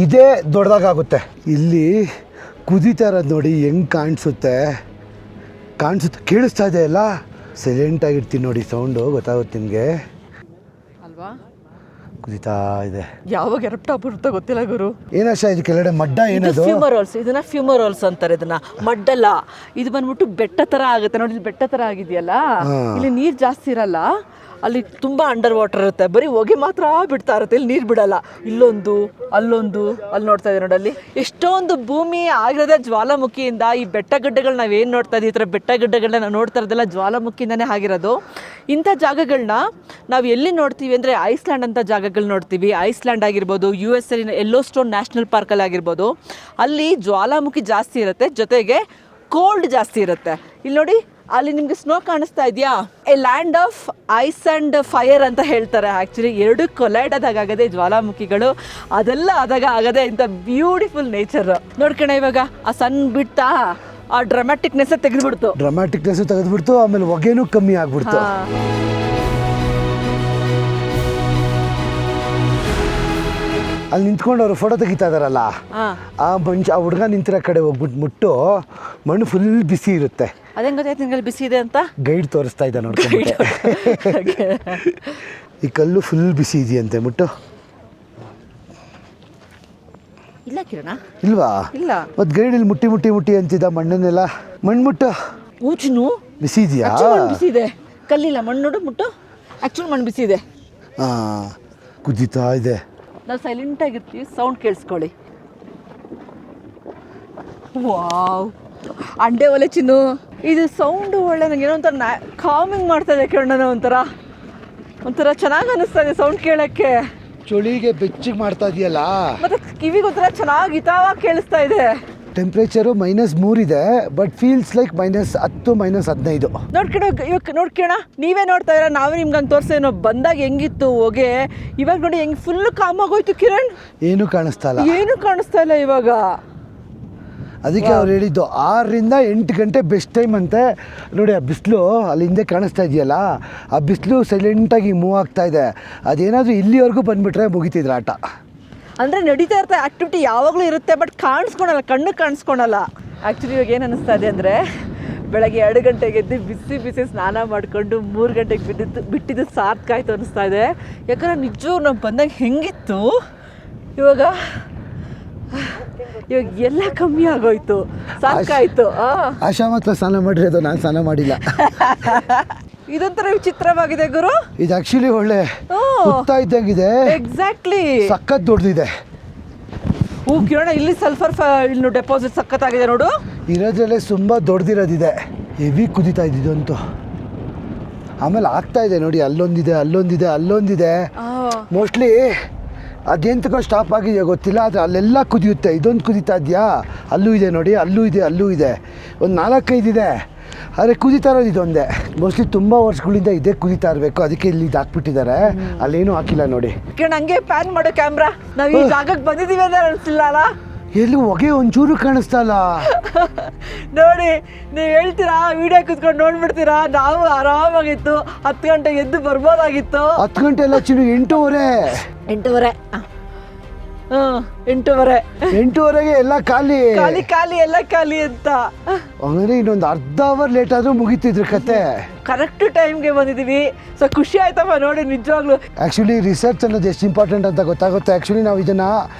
ಇದೇ ದೊಡ್ಡದಾಗುತ್ತೆ. ಇಲ್ಲಿ ಕುದೀತಾ ಇರೋದು ನೋಡಿ ಹೆಂಗೆ ಕಾಣಿಸುತ್ತೆ. ಕೇಳಿಸ್ತಾ ಇದೆ ಅಲ್ಲ. ಸೈಲೆಂಟಾಗಿರ್ತೀನಿ ನೋಡಿ, ಸೌಂಡು ಗೊತ್ತಾಗುತ್ತೆ ನಿಮಗೆ ಅಲ್ವಾ? ಕುದಿತಾ ಇದೆ. ಯಾವಾಗ ಎರಪ್ಟ ಬರುತ್ತೋ ಗೊತ್ತಿಲ್ಲ ಗುರು. ಏನಶ ಇದು ಕೆಳಗಡೆ ಮಡ್ಡ ಏನದು? ಫ್ಯೂಮರೋಲ್ಸ್. ಇದನ್ನ ಫ್ಯೂಮರೋಲ್ಸ್ ಅಂತಾರೆ. ಇದನ್ನ ಮಡ್ಡಲ್ಲ, ಇದು ಬಂದ್ಬಿಟ್ಟು ಬೆಟ್ಟ ತರ ಆಗುತ್ತೆ ನೋಡಿ. ಇಲ್ಲಿ ಬೆಟ್ಟ ತರ ಆಗಿದೆಯಲ್ಲ, ಇಲ್ಲಿ ನೀರ್ ಜಾಸ್ತಿ ಇರಲ್ಲ, ಅಲ್ಲಿ ತುಂಬಾ ಅಂಡರ್ ವಾಟರ್ ಇರುತ್ತೆ, ಬರೀ ಹೊಗೆ ಮಾತ್ರ ಬಿಡ್ತಾ ಇರುತ್ತೆ, ಇಲ್ಲಿ ನೀರು ಬಿಡಲ್ಲ. ಇಲ್ಲೊಂದು ಅಲ್ಲೊಂದು, ಅಲ್ಲಿ ನೋಡ್ತಾ ಇದ್ದೀವಿ ನೋಡಿ, ಅಲ್ಲಿ ಎಷ್ಟೊಂದು ಭೂಮಿ ಆಗಿರೋದೇ ಜ್ವಾಲಾಮುಖಿಯಿಂದ. ಈ ಬೆಟ್ಟಗಡ್ಡೆಗಳು ನಾವೇನು ನೋಡ್ತಾ ಇದ್ದೀವಿ, ಈ ಥರ ಬೆಟ್ಟಗಡ್ಡೆಗಳನ್ನ ನಾವು ನೋಡ್ತಾ ಇರೋದೆಲ್ಲ ಜ್ವಾಲಾಮುಖಿಯಿಂದನೇ ಆಗಿರೋದು. ಇಂಥ ಜಾಗಗಳನ್ನ ನಾವು ಎಲ್ಲಿ ನೋಡ್ತೀವಿ ಅಂದರೆ ಐಸ್ಲ್ಯಾಂಡ್ ಅಂತ ಜಾಗಗಳು ನೋಡ್ತೀವಿ. ಐಸ್ಲ್ಯಾಂಡ್ ಆಗಿರ್ಬೋದು, US ಎಲ್ಲೋ ಸ್ಟೋನ್ ನ್ಯಾಷನಲ್ ಪಾರ್ಕಲ್ಲಿ ಆಗಿರ್ಬೋದು, ಅಲ್ಲಿ ಜ್ವಾಲಾಮುಖಿ ಜಾಸ್ತಿ ಇರುತ್ತೆ, ಜೊತೆಗೆ ಕೋಲ್ಡ್ ಜಾಸ್ತಿ ಇರುತ್ತೆ. ಇಲ್ಲಿ ನೋಡಿ, ಅಲ್ಲಿ ನಿಮಗೆ ಸ್ನೋ ಕಾಣಿಸ್ತಾ ಇದೆಯಾ? A land of ice and fire ಅಂತ ಹೇಳ್ತಾರೆ. ಆ್ಯಕ್ಚುಲಿ ಎರಡು ಕೊಲೈಡ್ ಆದಾಗ ಆಗದೆ ಜ್ವಾಲಾಮುಖಿಗಳು, ಅದೆಲ್ಲ ಆದಾಗ ಆಗದೆ ಇಂಥ ಬ್ಯೂಟಿಫುಲ್ ನೇಚರ್. ನೋಡ್ಕಣ, ಇವಾಗ ಆ ಸನ್ ಬಿಡ್ತಾ ಆ ಡ್ರಾಮ್ಯಾಟಿಕ್ನೆಸ್ ತೆಗೆದ್ಬಿಡ್ತು, ಆಮೇಲೆ ಹೊಗೆನೂ ಕಮ್ಮಿ ಆಗ್ಬಿಡ್ತು. ಅಲ್ಲಿ ನಿಂತ್ಕೊಂಡು ಅವರು ಫೋಟೋ ತೆಗಿತಾ ಇದಾರಲ್ಲ, ಆ ಹುಡುಗ ನಿಂತಿರೋ ಕಡೆ ಹೋಗ್ಬಿಟ್ಟು ಮುಟ್ಟು ಮಣ್ಣು ಫುಲ್ ಬಿಸಿ ಇರುತ್ತೆ. ಅದೇನು ಗೊತ್ತಾಯ್ತು ನಿಂಗೆ ಬಿಸಿ ಇದೆ ಅಂತ? ಗೈಡ್ ತೋರಿಸ್ತಾ ಇದ್ದ ನೋಡ್ಕೊಂಡು. ಈ ಕಲ್ಲು ಫುಲ್ ಬಿಸಿ ಇದೆಯಂತೆ, ಮುಟ್ಟು. ಇಲ್ಲ ಕಿರಣ, ಇಲ್ವಾ? ಇಲ್ಲ. ಮತ್ತು ಗೈಡ್ ಇಲ್ಲಿ ಮುಟ್ಟಿ ಮುಟ್ಟಿ ಮುಟ್ಟಿ ಅಂತಿದ್ದ ಮಣ್ಣನ್ನೆಲ್ಲ. ಮಣ್ಣು ಮುಟ್ಟು ಊಚಿನು ಬಿಸಿ ಇದೆಯಾ? ಬಿಸಿ ಇದೆ. ಕಲ್ಲಿಲ್ಲ, ಮಣ್ಣು ನೋಡು ಮುಟ್ಟು. ಆ್ಯಕ್ಚುಲಿ ಮಣ್ಣು ಬಿಸಿ ಇದೆ. ಹಾಂ, ಕುದೀತಾ ಇದೆ. ನಾವು ಸೈಲೆಂಟ್ ಆಗಿರ್ತೀವಿ, ಸೌಂಡ್ ಕೇಳಿಸ್ಕೊಳ್ಳಿ. ವಾವ್, ಅಂಡೆ ಒಲೆ ಚಿನ್ನು. ಇದು ಸೌಂಡು ಒಳ್ಳೆ ನನಗೆ ಏನೋ ಒಂಥರ ಕಾಮಿಂಗ್ ಮಾಡ್ತಾ ಇದೆ ಕಿರಣ. ಒಂಥರ ಚೆನ್ನಾಗಿ ಅನ್ನಿಸ್ತಾ ಇದೆ ಸೌಂಡ್ ಕೇಳೋಕ್ಕೆ. ಚಳಿಗೆ ಬೆಚ್ಚಿಗೆ ಮಾಡ್ತಾ ಇದೆಯಲ್ಲ, ಮತ್ತೆ ಕಿವಿಗೆ ಒಂಥರ ಚೆನ್ನಾಗಿ ಹಿತವಾಗಿ ಕೇಳಿಸ್ತಾ ಇದೆ. ಟೆಂಪ್ರೇಚರು -3 ಇದೆ, ಬಟ್ ಫೀಲ್ಸ್ ಲೈಕ್ -10 -15. ನೋಡ್ಕೋಣ, ನೀವೇ ನೋಡ್ತಾ ಇರ, ನಾವೇ ನಿಮ್ಗೆ ಹಂಗೆ ತೋರಿಸೇನೋ. ಬಂದಾಗ ಹೆಂಗಿತ್ತು ಹೊಗೆ, ಇವಾಗ ನೋಡಿ ಹೆಂಗೆ ಫುಲ್ ಕಾಮಾಗೋಯ್ತು ಕಿರಣ್. ಏನು ಕಾಣಿಸ್ತಾ ಇಲ್ಲ ಇವಾಗ. ಅದಕ್ಕೆ ಅವ್ರು ಹೇಳಿದ್ದು 6ರಿಂದ 8 ಗಂಟೆ ಬೆಸ್ಟ್ ಟೈಮ್ ಅಂತೆ. ನೋಡಿ, ಆ ಬಿಸಿಲು ಅಲ್ಲಿ ಹಿಂದೆ ಕಾಣಿಸ್ತಾ ಇದೆಯಲ್ಲ, ಆ ಬಿಸಿಲು ಸೈಲೆಂಟಾಗಿ ಮೂವ್ ಆಗ್ತಾ ಇದೆ. ಅದೇನಾದರೂ ಇಲ್ಲಿವರೆಗೂ ಬಂದುಬಿಟ್ರೆ ಮುಗಿತಿದ್ರು ಆಟ. ಅಂದರೆ ನಡೀತಾ ಇರ್ತಾ ಆ್ಯಕ್ಟಿವಿಟಿ ಯಾವಾಗಲೂ ಇರುತ್ತೆ, ಬಟ್ ಕಾಣಿಸ್ಕೊಳಲ್ಲ, ಕಣ್ಣು ಕಾಣಿಸ್ಕೊಳಲ್ಲ. ಆ್ಯಕ್ಚುಲಿ ಇವಾಗ ಏನು ಅನ್ನಿಸ್ತಾ ಇದೆ ಅಂದರೆ, ಬೆಳಗ್ಗೆ 2 ಗಂಟೆಗೆ ಎದ್ದು ಬಿಸಿ ಸ್ನಾನ ಮಾಡಿಕೊಂಡು 3 ಗಂಟೆಗೆ ಬಿಟ್ಟಿದ್ದು ಸಾರ್ಥಕ ಆಯಿತು ಅನ್ನಿಸ್ತಾ ಇದೆ. ಯಾಕಂದರೆ ನಿಜವೂ ನಾವು ಬಂದಾಗ ಹೆಂಗಿತ್ತು, ಇವಾಗ ಎಲ್ಲ ಕಮ್ಮಿ ಆಗೋಯ್ತು, ಸಾಕಾಯಿತು. ಆಶಾ ಮಾತ್ರ ಸ್ನಾನ ಮಾಡಿರೋದು, ನಾನು ಸ್ನಾನ ಮಾಡಿಲ್ಲ. ಇದೊಂಥರ ವಿಚಿತ್ರವಾಗಿದೆ ಗುರು. ಇದು ಆಕ್ಚುಲಿ ಒಳ್ಳೆ ಹುತ್ತಾ ಇದ್ದಂಗಿದೆ. ಎಕ್ಸಾಕ್ಟ್ಲಿ, ಸಖತ್ ದೊಡ್ಡದಿದೆ. ಕಿರಣ, ಇಲ್ಲಿ ಸಲ್ಫರ್ ಇಲ್ಲಿ ಡೆಪಾಸಿಟ್ ಸಖತ್ತಾಗಿದೆ ನೋಡು. ಇರೋದ್ರಲ್ಲೇ ತುಂಬ ದೊಡ್ಡದಿರೋದಿದೆ. ಹೆವಿ ಕುದಿತಾ ಇದ್ದಿದ್ದಂತೂ. ಆಮೇಲೆ ಆಗ್ತಾ ಇದೆ ನೋಡಿ, ಅಲ್ಲೊಂದಿದೆ. ಮೋಸ್ಟ್ಲಿ ಅದೆಂತಕೋ ಸ್ಟಾಪ್ ಆಗಿದೆಯೋ ಗೊತ್ತಿಲ್ಲ, ಆದರೆ ಅಲ್ಲೆಲ್ಲ ಕುದಿಯುತ್ತೆ. ಇದೊಂದು ಕುದಿತಾ ಇದೆಯಾ? ಅಲ್ಲೂ ಇದೆ ನೋಡಿ, ಅಲ್ಲೂ ಇದೆ. ಒಂದು 4-5 ಇದೆ, ಆದರೆ ಕುದಿತಾ ಇರೋದು ಇದೊಂದೇ. ಮೋಸ್ಟ್ಲಿ ತುಂಬ ವರ್ಷಗಳಿಂದ ಇದೇ ಕುದಿತಾ ಇರಬೇಕು, ಅದಕ್ಕೆ ಇಲ್ಲಿ ಇದು ಹಾಕ್ಬಿಟ್ಟಿದ್ದಾರೆ. ಅಲ್ಲೇನೂ ಹಾಕಿಲ್ಲ ನೋಡಿ. ಹಂಗೆ ಪ್ಯಾನ್ ಮಾಡೋ ಕ್ಯಾಮ್ರಾ. ನಾವು ಈ ಜಾಗಕ್ಕೆ ಬಂದಿದ್ದೀವಿ ಅಂತ ಅನಿಸ್ತಿಲ್ಲ ಅಲ್ಲ? ಎಲ್ಲಿ ಹೊಗೆ ಒಂಚೂರು ಕಾಣಿಸ್ತಾ ಇಲ್ಲ ನೋಡಿ. ನೀವು ಹೇಳ್ತೀರಾ, ವಿಡಿಯೋ ಕುತ್ಕೊಂಡು ನೋಡ್ಬಿಡ್ತೀರಾ. ನಾವು ಆರಾಮಾಗಿತ್ತು, 10 ಗಂಟೆಗೆ ಎದ್ದು ಬರ್ಬೋದಾಗಿತ್ತು. 10 ಗಂಟೆ ಎಲ್ಲ ಚಿನ್ನು, 8:30ಗೆ ಎಲ್ಲ ಖಾಲಿ ಎಲ್ಲ ಖಾಲಿ ಅಂತ. ಅಂದರೆ ಇನ್ನೊಂದು ಅರ್ಧ ಅವರ್ ಲೇಟ್ ಆದರೂ ಮುಗಿತಿದ್ರು ಕತೆ. ಕರೆಕ್ಟ್ ಟೈಮ್ಗೆ ಬಂದಿದ್ದೀವಿ. ಸೊ ಖುಷಿ ಆಯ್ತಪ್ಪ ನೋಡಿ, ನಿಜವಾಗ್ಲೂ. ಆ್ಯಕ್ಚುಲಿ ರಿಸರ್ಚ್ ಅನ್ನೋದು ಎಷ್ಟು ಇಂಪಾರ್ಟೆಂಟ್ ಅಂತ ಗೊತ್ತಾಗುತ್ತೆ. ಆ್ಯಕ್ಚುಲಿ ನಾವು ಇದನ್ನು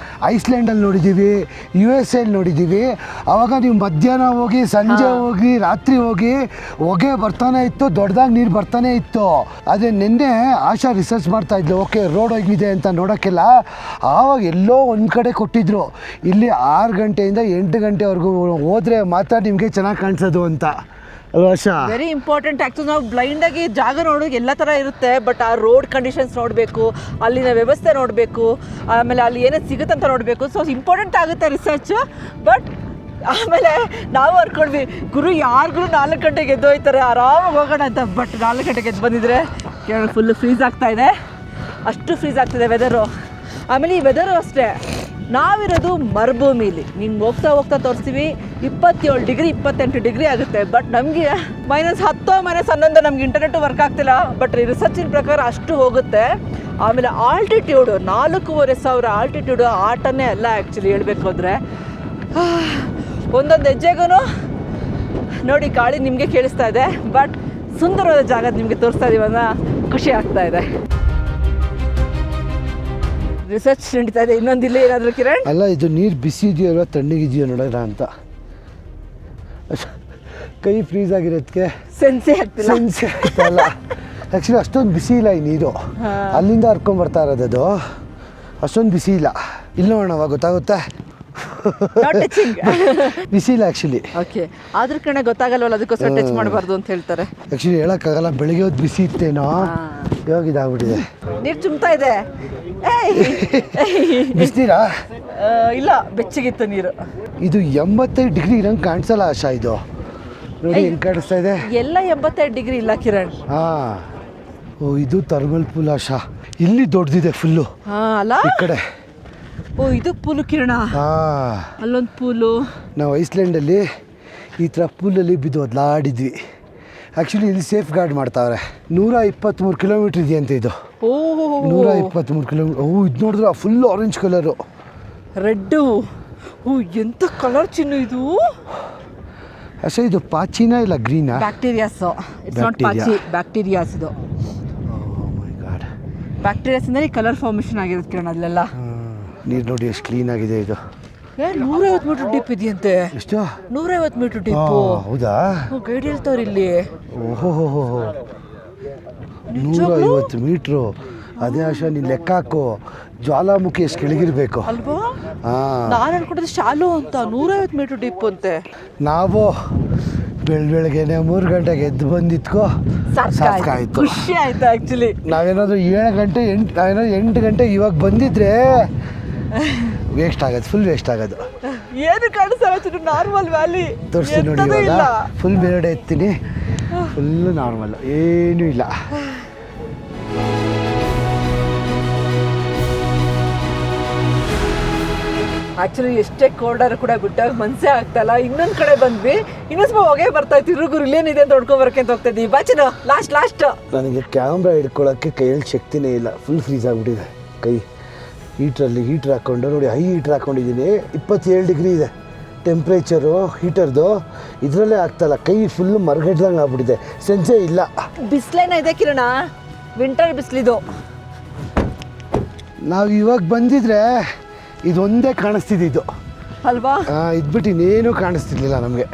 ಐಸ್ಲ್ಯಾಂಡಲ್ಲಿ ನೋಡಿದ್ದೀವಿ, USA ನೋಡಿದ್ದೀವಿ. ಆವಾಗ ನೀವು ಮಧ್ಯಾಹ್ನ ಹೋಗಿ, ಸಂಜೆ ಹೋಗಿ, ರಾತ್ರಿ ಹೋಗಿ, ಹೊಗೆ ಬರ್ತಾನೆ ಇತ್ತು, ದೊಡ್ಡದಾಗಿ ನೀರು ಬರ್ತಾನೆ ಇತ್ತು. ಆದರೆ ನಿನ್ನೆ ಆಶಾ ರಿಸರ್ಚ್ ಮಾಡ್ತಾ ಇದ್ಲು, ಓಕೆ ರೋಡ್ ಹೋಗಿದೆ ಅಂತ ನೋಡೋಕ್ಕೆಲ್ಲ. ಆವಾಗ ಎಲ್ಲೋ ಒಂದು ಕಡೆ ಕೊಟ್ಟಿದ್ರು, ಇಲ್ಲಿ 6 ಗಂಟೆಯಿಂದ 8 ಗಂಟೆವರೆಗೂ ಹೋದರೆ ಮಾತ್ರ ನಿಮಗೆ ಚೆನ್ನಾಗಿ ಕಾಣಿಸೋದು ಅಂತ. Very important. ಆ್ಯಕ್ಚುಲಿ ನಾವು ಬ್ಲೈಂಡ್ ಆಗಿ ಜಾಗ ನೋಡೋಕೆ ಎಲ್ಲ ಥರ ಇರುತ್ತೆ, ಬಟ್ ಆ ರೋಡ್ ಕಂಡೀಷನ್ಸ್ ನೋಡಬೇಕು, ಅಲ್ಲಿನ ವ್ಯವಸ್ಥೆ ನೋಡಬೇಕು, ಆಮೇಲೆ ಅಲ್ಲಿ ಏನೇನು ಸಿಗುತ್ತೆ ಅಂತ ನೋಡಬೇಕು. ಸೊ ಇಂಪಾರ್ಟೆಂಟ್ ಆಗುತ್ತೆ ರಿಸರ್ಚ್. ಬಟ್ ಆಮೇಲೆ ನಾವು ಅನ್ಕೊಂಡ್ವಿ, ಗುರು ಯಾರಿಗೂ 4 ಗಂಟೆಗೆ ಎದ್ದು ಹೋಯ್ತಾರೆ, ಆರಾಮಾಗಿ ಹೋಗೋಣ ಅಂತ. ಬಟ್ 4 ಗಂಟೆಗೆ ಎದ್ದು ಬಂದಿದ್ರೆ ಫುಲ್ ಫ್ರೀಸ್ ಆಗ್ತಾ ಇದೆ, ಅಷ್ಟು ಫ್ರೀಸ್ ಆಗ್ತಿದೆ ವೆದರು. ಆಮೇಲೆ ಈ ವೆದರು ಅಷ್ಟೇ, ನಾವಿರೋದು ಮರುಭೂಮಿಲಿ. ನಿಮ್ಗೆ ಹೋಗ್ತಾ ತೋರಿಸ್ತೀವಿ, 27 ಡಿಗ್ರಿ 28 ಡಿಗ್ರಿ ಆಗುತ್ತೆ. ಬಟ್ ನಮಗೆ -10 -11 ನಮ್ಗೆ ಇಂಟರ್ನೆಟ್ ವರ್ಕ್ ಆಗ್ತಿಲ್ಲ. ಬಟ್ ರಿಸರ್ಚಿನ ಪ್ರಕಾರ ಅಷ್ಟು ಹೋಗುತ್ತೆ. ಆಮೇಲೆ ಆಲ್ಟಿಟ್ಯೂಡ್ 4,500 ಆಲ್ಟಿಟ್ಯೂಡು ಆಟನೇ ಅಲ್ಲ ಆ್ಯಕ್ಚುಲಿ ಹೇಳ್ಬೇಕು ಅಂದರೆ. ಒಂದೊಂದು ಹೆಜ್ಜೆಗೂ ನೋಡಿ ಗಾಳಿ ನಿಮಗೆ ಕೇಳಿಸ್ತಾ ಇದೆ. ಬಟ್ ಸುಂದರವಾದ ಜಾಗ ನಿಮಗೆ ತೋರಿಸ್ತಾ ಇದೀವನ್ನ ಖುಷಿ ಆಗ್ತಾ ಇದೆ. ರಿಸರ್ಚ್ ನಡೀತಾ ಇದೆ. ಇನ್ನೊಂದಿಲ್ಲ ಏನಾದರೂ ಕಿರಣ್? ಅಲ್ಲ, ಇದು ನೀರು ಬಿಸಿ ಇದೆಯೋ ಅಲ್ವಾ ತಣ್ಣಗಿದೆಯೋ ನೋಡೋಣ ಅಂತ. ಕೈ ಫ್ರೀಸ್ ಆಗಿರೋದಕ್ಕೆ ಸೆನ್ಸೆ ಆಗ್ತಿಲ್ಲ. ಸೆನ್ಸೆ ಆಗ್ತಾಯಿಲ್ಲ. ಆ್ಯಕ್ಚುಲಿ ಅಷ್ಟೊಂದು ಬಿಸಿ ಇಲ್ಲ ಈ ನೀರು, ಅಲ್ಲಿಂದ ಹರ್ಕೊಂಬರ್ತಾ ಇರೋದು. ಅದು ಅಷ್ಟೊಂದು ಬಿಸಿ ಇಲ್ಲ. ಇಲ್ಲ ನೋಡೋಣ, ಗೊತ್ತಾಗುತ್ತೆ. ಬಿಸಿ ಇಲ್ಲ ಆ್ಯಕ್ಚುಲಿ. ಓಕೆ, ಆದ್ರೂ ಕಣ ಗೊತ್ತಾಗಲ್ವಲ್ಲ, ಅದಕ್ಕೋಸ್ಕರ ಟಚ್ ಮಾಡಬಾರ್ದು ಅಂತ ಹೇಳ್ತಾರೆ. ಆ್ಯಕ್ಚುಲಿ ಹೇಳೋಕ್ಕಾಗಲ್ಲ, ಬೆಳಿಗ್ಗೆ ಹೊತ್ತು ಬಿಸಿ ಇತ್ತೇನೋ, ಇವಾಗ ಇದಾಗ್ಬಿಟ್ಟಿದೆ. ನೀರು ಚುಮ್ತಾ ಇದೆ. ಬಿಸಿನೀರಾ? ಇಲ್ಲ, ಬೆಚ್ಚಗಿತ್ತು ನೀರು. ಇದು 85 ಡಿಗ್ರಿ ಇರಂಗೆ ಕಾಣಿಸಲ್ಲ ಆಶಾ. ಇದು ನೋಡಿ ಹೆಂಗೆ ಕಾಣಿಸ್ತಾ ಇದೆ. ಎಲ್ಲ 85 ಡಿಗ್ರಿ ಇಲ್ಲ ಕಿರಣ್. ಹಾಂ, ಓ ಇದು ಥರ್ಮಲ್ ಪೂಲ್ ಆಶಾ. ಇಲ್ಲಿ ದೊಡ್ಡದಿದೆ ಫುಲ್ಲು. ಅಲ್ಲ, ಈ ಕಡೆ. ಓ ಇದು ಪೂಲು ಕಿರಣ. ಅಲ್ಲೊಂದು ಪೂಲು. ನಾವು ಐಸ್ಲ್ಯಾಂಡಲ್ಲಿ ಈ ಥರ ಪೂಲಲ್ಲಿ ಬಿದ್ದು ಒದ್ಲಾಡಿದ್ವಿ. ಆ್ಯಕ್ಚುಲಿ ಇಲ್ಲಿ ಸೇಫ್ ಗಾರ್ಡ್ ಮಾಡ್ತಾವ್ರೆ. 123 ಕಿಲೋಮೀಟ್ರ್ ಇದೆಯಂತೆ ಇದು. 123 ಕಿಲೋಮೀಟ್ರ್. ಇದು ನೋಡಿದ್ರೆ ಫುಲ್ ಆರೆಂಜ್ ಕಲರು, ರೆಡ್ಡು. ಎಂಥ ಕಲರ್ ಚಿನ್ನು ಇದು. ಅಷ್ಟೇ, ಇದು ಪಾಚಿನ ಇಲ್ಲ ಗ್ರೀನಾ? ಬ್ಯಾಕ್ಟೀರಿಯಾಸ್. ಇಟ್ಸ್ ನಾಟ್ ಪಾಚಿ, ಬ್ಯಾಕ್ಟೀರಿಯಾಸ್ ಇದು. ಬ್ಯಾಕ್ಟೀರಿಯಾಸ್ ಅಂದರೆ ಕಲರ್ ಫಾರ್ಮೇಷನ್ ಆಗಿರುತ್ತೆ ಕಿರಣ ಅಲ್ಲೆಲ್ಲ. ನೀರು ನೋಡಿ ಎಷ್ಟು ಕ್ಲೀನ್ ಆಗಿದೆ ಇದು. 150 ಮೀಟರ್ ಡೀಪ್ ಇದೆಯಂತೆ. ಎಷ್ಟು? 150 ಮೀಟರ್ ಡೀಪು. ಹೌದಾ? ಗೈಡ್ ಹೇಳ್ತಾವ್ರಿ ಇಲ್ಲಿ. ಓಹೋ, 150 ಮೀಟ್ರು. ಅದೇ ಆಶಾ, ನೀನು ಲೆಕ್ಕ ಹಾಕು, ಜ್ವಾಲಾಮುಖಿ ಎಷ್ಟು ಕೆಳಗಿರ್ಬೇಕು ಅಲ್ವಾ? ನಾನು ಅನ್ಕೊಂಡಿದ್ದೆ ಶಾಲು ಅಂತ. 150 ಮೀಟರ್ ಡೀಪ್ ಅಂತೆ. ನಾವು ಬೆಳಗ್ಗೆನೆ 3 ಗಂಟೆಗೆ ಎದ್ದು ಬಂದಿದ್ಕೋ ಸಾಕಾಯ್ತು. ಖುಷಿ ಆಯ್ತು ಆ್ಯಕ್ಚುಲಿ. ನಾವೇನಾದರೂ 8 ಗಂಟೆ ಇವಾಗ ಬಂದಿದ್ರೆ ವೇಸ್ಟ್ ಆಗೋದು, ಫುಲ್ ವೇಸ್ಟ್ ಆಗೋದು. ಏನು ಕಾಣಿಸ್ತಾ ನಾರ್ಮಲ್ ವ್ಯಾಲಿ ತೋರಿಸ್ತೀನಿ ನೋಡಿ. ಇವಾಗ ಫುಲ್ ಮೇಲ್ಗಡೆ ಎತ್ತೀನಿ, ಫುಲ್ಲು ನಾರ್ಮಲ್, ಏನೂ ಇಲ್ಲ. ಆ್ಯಕ್ಚುಲಿ ಎಷ್ಟೇ ಕೋಲ್ಡರ್ ಕೂಡ ಬಿಟ್ಟಾಗ ಮನಸ್ಸೇ ಆಗ್ತಾಯಿಲ್ಲ. ಇನ್ನೊಂದು ಕಡೆ ಬಂದ್ವಿ, ಇನ್ನೊಂದು ಸ್ವಲ್ಪ ಹೊಗೆ ಬರ್ತಾ ಇತ್ತು. ಇರುಗುರು ಇಲ್ಲೇನಿದೆ ಅಂತ ಹೊಡ್ಕೊಂಬರಕ್ಕೆ ಅಂತ ಹೋಗ್ತಾ ಇದ್ದೀವಿ. ಬಾಚಿನ ಲಾಸ್ಟ್ ನನಗೆ ಕ್ಯಾಮ್ರಾ ಹಿಡ್ಕೊಳ್ಳೋಕ್ಕೆ ಕೈಯಲ್ಲಿ ಶಕ್ತಿನೇ ಇಲ್ಲ, ಫುಲ್ ಫ್ರೀಸ್ ಆಗಿಬಿಟ್ಟಿದೆ ಕೈ. ಹೀಟ್ರ್ ಹಾಕ್ಕೊಂಡು ನೋಡಿ, ಹೈ ಹೀಟ್ರ್ ಹಾಕ್ಕೊಂಡಿದ್ದೀನಿ. 27 ಡಿಗ್ರಿ ಇದೆ ಟೆಂಪ್ರೇಚರು ಹೀಟರ್ದು. ಇದರಲ್ಲೇ ಆಗ್ತಾಯಿಲ್ಲ, ಕೈ ಫುಲ್ಲು ಮರಗಡ್ದಂಗೆ ಆಗ್ಬಿಟ್ಟಿದೆ, ಸೆನ್ಸೇ ಇಲ್ಲ. ಬಿಸಿಲೇನ ಇದೆ ಕಿರಣ, ವಿಂಟರ್ ಬಿಸಿಲಿದು. ನಾವು ಇವಾಗ ಬಂದಿದ್ರೆ ಇದೊಂದೇ ಕಾಣಿಸ್ತಿದ್ದು ಅಲ್ವಾ? ಇದ್ಬಿಟ್ಟು ಇನ್ನೇನು ಕಾಣಿಸ್ತಿರ್ಲಿಲ್ಲ ನಮಗೆ.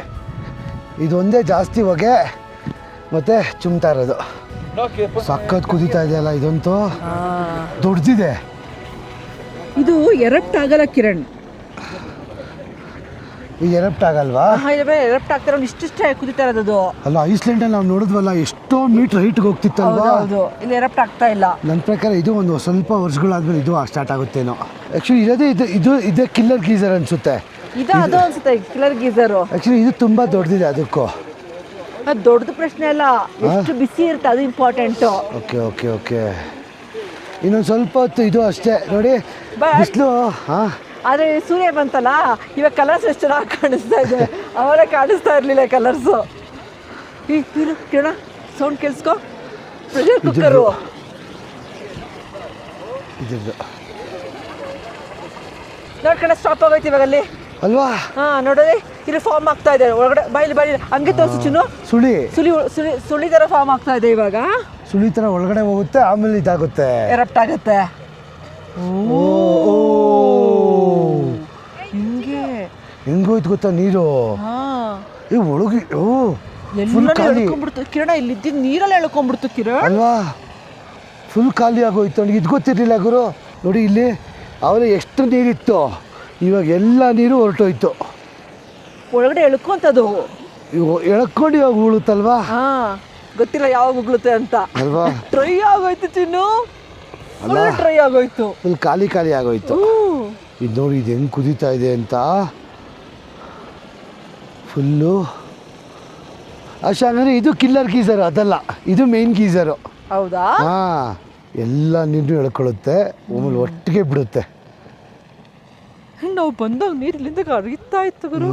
ಇದೊಂದೇ ಜಾಸ್ತಿ ಹೊಗೆ ಮತ್ತು ಚುಮ್ತಾ ಇರೋದು. ಸಖತ್ ಕುದೀತಾ ಇದೆಯಲ್ಲ ಇದಂತೂ, ದೊಡ್ಡದಿದೆ. ಇದು ಎರಪ್ಟ್ ಆಗಲ್ಲ ಕಿರಣ್. ಈಗ ಎರಪ್ಟ್ ಆಗಲ್ವಾ? ಎರಪ್ಟ್ ಆಗ್ತಾರ, ಇಷ್ಟಿಷ್ಟೇ ಕುದೀತಾ ಇರೋದು. ಅಲ್ಲ, ಐಸ್ಲ್ಯಾಂಡಲ್ಲಿ ನಾವು ನೋಡಿದ್ವಲ್ಲ, ಎಷ್ಟೋ ಮೀಟ್ರ್ ಹೈಟ್ಗೆ ಹೋಗ್ತಿತ್ತಲ್ವಾ? ಹೌದು, ಇಲ್ಲಿ ಎರಪ್ಟ್ ಆಗ್ತಾ ಇಲ್ಲ. ನನ್ನ ಪ್ರಕಾರ ಇದು ಒಂದು ಸ್ವಲ್ಪ ವರ್ಷಗಳಾದ್ಮೇಲೆ ಇದು ಸ್ಟಾರ್ಟ್ ಆಗುತ್ತೇನೋ. ಆ್ಯಕ್ಚುಲಿ ಇರೋದೇ ಇದೇ ಕಿಲ್ಲರ್ ಗೀಸರ್ ಅನಿಸುತ್ತೆ. ಅದು ಅನ್ಸುತ್ತೆ ಕಿಲ್ಲರ್ ಗೀಸರು. ಆ್ಯಕ್ಚುಲಿ ಇದು ತುಂಬ ದೊಡ್ಡದಿದೆ, ಅದಕ್ಕೂ. ಅದು ದೊಡ್ಡದು ಪ್ರಶ್ನೆ ಅಲ್ಲ, ಎಷ್ಟು ಬಿಸಿ ಇರುತ್ತೆ ಅದು ಇಂಪಾರ್ಟೆಂಟು. ಓಕೆ. ಇನ್ನೊಂದು ಸ್ವಲ್ಪ ಹೊತ್ತು ಇದು ಅಷ್ಟೇ ನೋಡಿ, ಬಿಸಿಲು. ಆದರೆ ಸೂರ್ಯ ಬಂತಲ್ಲ, ಇವಾಗ ಕಲರ್ಸ್ ಎಷ್ಟು ಚೆನ್ನಾಗಿ ಕಾಣಿಸ್ತಾ ಇದೆ. ಅವಾಗ ಕಾಣಿಸ್ತಾ ಇರಲಿಲ್ಲ ಕಲರ್ಸು. ಕಿರಣ ಸೌಂಡ್ ಕೇಳಿಸ್ಕೊ, ಪ್ರೆಷರ್ ಕುಕ್ಕರು ಇದ್ರದ್ದು ನೋಡ್ಕಣ. ಸ್ಟಾಪ್ ಆಗೋಯ್ತು ಇವಾಗ ಅಲ್ಲಿ ಅಲ್ವಾ? ನೋಡೋದಿ, ಇಲ್ಲಿ ಫಾರ್ಮ್ ಆಗ್ತಾ ಇದೆ ಒಳಗಡೆ. ಬಾಯಿಲಿ ಹಂಗೆ ತೋರಿಸು ಚಿನ್ನು. ಸುಳಿ ಥರ ಫಾರ್ಮ್ ಆಗ್ತಾ ಇದೆ ಇವಾಗ. ಸುಳಿ ಥರ ಒಳಗಡೆ ಹೋಗುತ್ತೆ, ಆಮೇಲೆ ಇದಾಗುತ್ತೆ, ಎರಪ್ಟ್ ಆಗುತ್ತೆ. ಹೆಂಗೋಯ್ತು ಗೊತ್ತಾ ನೀರು? ಒಳಗೆ ಎಳ್ಕೊಂಡ್ಬಿಡ್ತು ಕಿರಣ. ಇಲ್ಲಿದ್ದ ನೀರಲ್ಲಿ ಎಳ್ಕೊಂಡ್ಬಿಡ್ತು ಕಿರಣ್ ಅಲ್ವಾ? ಫುಲ್ ಖಾಲಿ ಆಗೋಯ್ತು. ನನಗೆ ಇದು ಗೊತ್ತಿರಲಿಲ್ಲ ಗುರು. ನೋಡಿ ಇಲ್ಲಿ ಆಮೇಲೆ ಎಷ್ಟು ನೀರಿತ್ತು, ಇವಾಗ ಎಲ್ಲ ನೀರು ಹೊರಟೋಯ್ತು. ಒಳಗಡೆ ಎಳ್ಕೊಂತದು, ಎಳ್ಕೊಂಡು ಇವಾಗ ಉಳುತ್ತಲ್ವಾ? ಗೊತ್ತಿಲ್ಲ ಯಾವಾಗ ಉಗುಳುತ್ತೆ ಅಂತ ಅಲ್ವಾ? ಡ್ರೈ ಆಗೋಯ್ತು ಚಿನ್ನು, ಡ್ರೈ ಆಗೋಯ್ತು, ಫುಲ್ ಖಾಲಿ ಆಗೋಯ್ತು. ಇದು ನೋಡಿ, ಇದು ಹೆಂಗೆ ಕುದೀತಾ ಇದೆ ಅಂತ ಫುಲ್ಲು. ಅಷ್ಟೇ. ಹಂಗಂದ್ರೆ ಇದು ಕಿಲ್ಲರ್ ಗೀಸರು, ಅದಲ್ಲ, ಇದು ಮೇನ್ ಗೀಸರು. ಹೌದಾ? ಎಲ್ಲ ನೀರು ಎಳ್ಕೊಳ್ಳುತ್ತೆ, ಆಮೇಲೆ ಒಟ್ಟಿಗೆ ಬಿಡುತ್ತೆ. ನಾವು ಬಂದಾಗ ನೀರು ಇಲ್ಲಿಂದ ಹರಿತಾ ಇತ್ತು ಗುರು.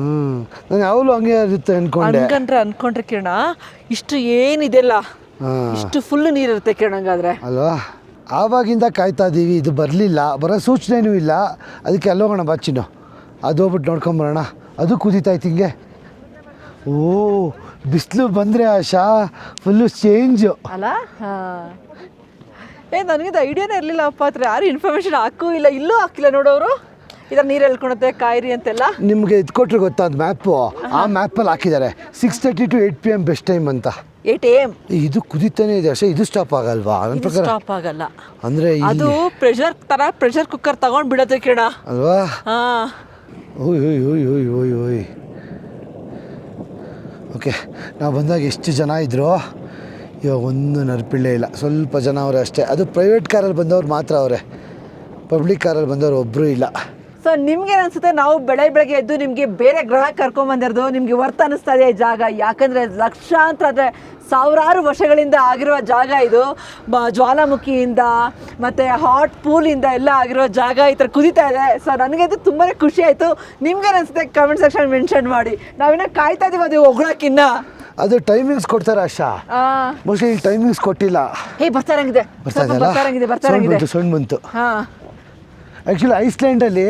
ನಾನು ಯಾವಾಗಲೂ ಹಂಗೆ ಇರುತ್ತೆ ಅನ್ಕೊಂಡ್ರೆ ಕಿರಣ, ಇಷ್ಟು ಏನಿದೆಲ್ಲ ಇಷ್ಟು ಫುಲ್ ನೀರಿರುತ್ತೆ ಕಿರಣ. ಹಂಗಾದ್ರೆ ಅಲ್ವಾ? ಆವಾಗಿಂದ ಕಾಯ್ತಾ ಇದ್ದೀವಿ, ಇದು ಬರಲಿಲ್ಲ, ಬರೋ ಸೂಚನೆಯೂ ಇಲ್ಲ. ಅದಕ್ಕೆ ಅಲ್ಲೋಗೋಣ ಬಾಚಿನು, ಅದು ಹೋಗ್ಬಿಟ್ಟು ನೋಡ್ಕೊಂಬರೋಣ. ಅದು ಕುದೀತಾಯ್ತು ಹಿಂಗೆ. ಬಿಸಿಲು ಬಂದರೆ ಆಶಾ ಫುಲ್ಲು ಚೇಂಜು ಅಲ್ಲ? ನನಗಿದು ಐಡಿಯಾನೇ ಇರಲಿಲ್ಲ ಅಪ್ಪ ಹತ್ರ ಯಾರು ಇನ್ಫಾರ್ಮೇಷನ್ ಹಾಕೂ ಇಲ್ಲ ಇಲ್ಲೂ ಹಾಕಿಲ್ಲ ನೋಡೋರು ಇದರ ನೀರು ಎಳ್ಕೊಳುತ್ತೆ ಕಾಯಿರಿ ಅಂತೆಲ್ಲ. ನಿಮಗೆ ಇದು ಕೊಟ್ಟರೆ ಗೊತ್ತಾ ಅದು ಮ್ಯಾಪು, ಆ ಮ್ಯಾಪಲ್ಲಿ ಹಾಕಿದ್ದಾರೆ 6:30 to 8 PM ಬೆಸ್ಟ್ ಟೈಮ್ ಅಂತ. 8 AM ಇದು ಕುದಿತಾನೆ ಇದೆ ಅಷ್ಟೇ, ಇದು ಸ್ಟಾಪ್ ಆಗಲ್ವಾ? ನನ್ನ ಪ್ರಕಾರ ಸ್ಟಾಪ್ ಆಗಲ್ಲ. ಅಂದರೆ ಅದು ಪ್ರೆಷರ್ ಕುಕ್ಕರ್ ತಗೊಂಡು ಬಿಡೋದು ಕಿರಣ ಅಲ್ವಾ? ಹಾಂ. ಓಯ್ ಓಯ್ ಓಯ್ ಓಯ್ ಓಯ್ ಓಯ್. ಓಕೆ, ನಾವು ಬಂದಾಗ ಎಷ್ಟು ಜನ ಇದ್ದರು, ಇವಾಗ ಒಂದು ನರ್ಪಿಳ್ಳೆ ಇಲ್ಲ, ಸ್ವಲ್ಪ ಜನ ಅವರೇ ಅಷ್ಟೇ. ಅದು ಪ್ರೈವೇಟ್ ಕಾರಲ್ಲಿ ಬಂದವ್ರು ಮಾತ್ರ ಅವರೇ, ಪಬ್ಲಿಕ್ ಕಾರಲ್ಲಿ ಬಂದವರು ಒಬ್ಬರು ಇಲ್ಲ. ಸೊ ನಿಮ್ಗೆ ಅನ್ಸುತ್ತೆ ನಾವು ಬೆಳಗ್ಗೆ ಎದ್ದು ನಿಮಗೆ ಬೇರೆ ಗ್ರಹ ಕರ್ಕೊಂಬಂದಿರೋದು ನಿಮಗೆ ವರ್ತ್ ಅನ್ನಿಸ್ತಾ ಇದೆ ಈ ಜಾಗ? ಯಾಕಂದರೆ ಲಕ್ಷಾಂತರ ಅಂದರೆ ಸಾವಿರಾರು ವರ್ಷಗಳಿಂದ ಆಗಿರುವ ಜಾಗ ಇದು. ಜ್ವಾಲಾಮುಖಿಯಿಂದ ಮತ್ತು ಹಾಟ್ ಪೂಲಿಂದ ಎಲ್ಲ ಆಗಿರೋ ಜಾಗ ಈ ಥರ ಕುದೀತಾ ಇದೆ. ಸೊ ನನಗೆ ಅದು ತುಂಬಾ ಖುಷಿ ಆಯಿತು. ನಿಮ್ಗೆ ಅನಿಸುತ್ತೆ ಕಮೆಂಟ್ ಸೆಕ್ಷನ್ ಮೆನ್ಷನ್ ಮಾಡಿ. ನಾವಿನ್ನ ಕಾಯ್ತಾ ಇದೀವಿ ಅದು ಹೊಗಳಕ್ಕಿನ್ನ. ಅದು ಟೈಮಿಂಗ್ಸ್ ಕೊಡ್ತಾರೆ ಆಶಾ, ಮೋಸ್ಟ್ಲಿ ಇಲ್ಲಿ ಟೈಮಿಂಗ್ಸ್ ಕೊಟ್ಟಿಲ್ಲ. ಬರ್ತಾರಂಗಿದೆ ಸೌಂಡ್ ಬಂತು. ಹಾಂ, ಆ್ಯಕ್ಚುಲಿ ಐಸ್ಲ್ಯಾಂಡಲ್ಲಿ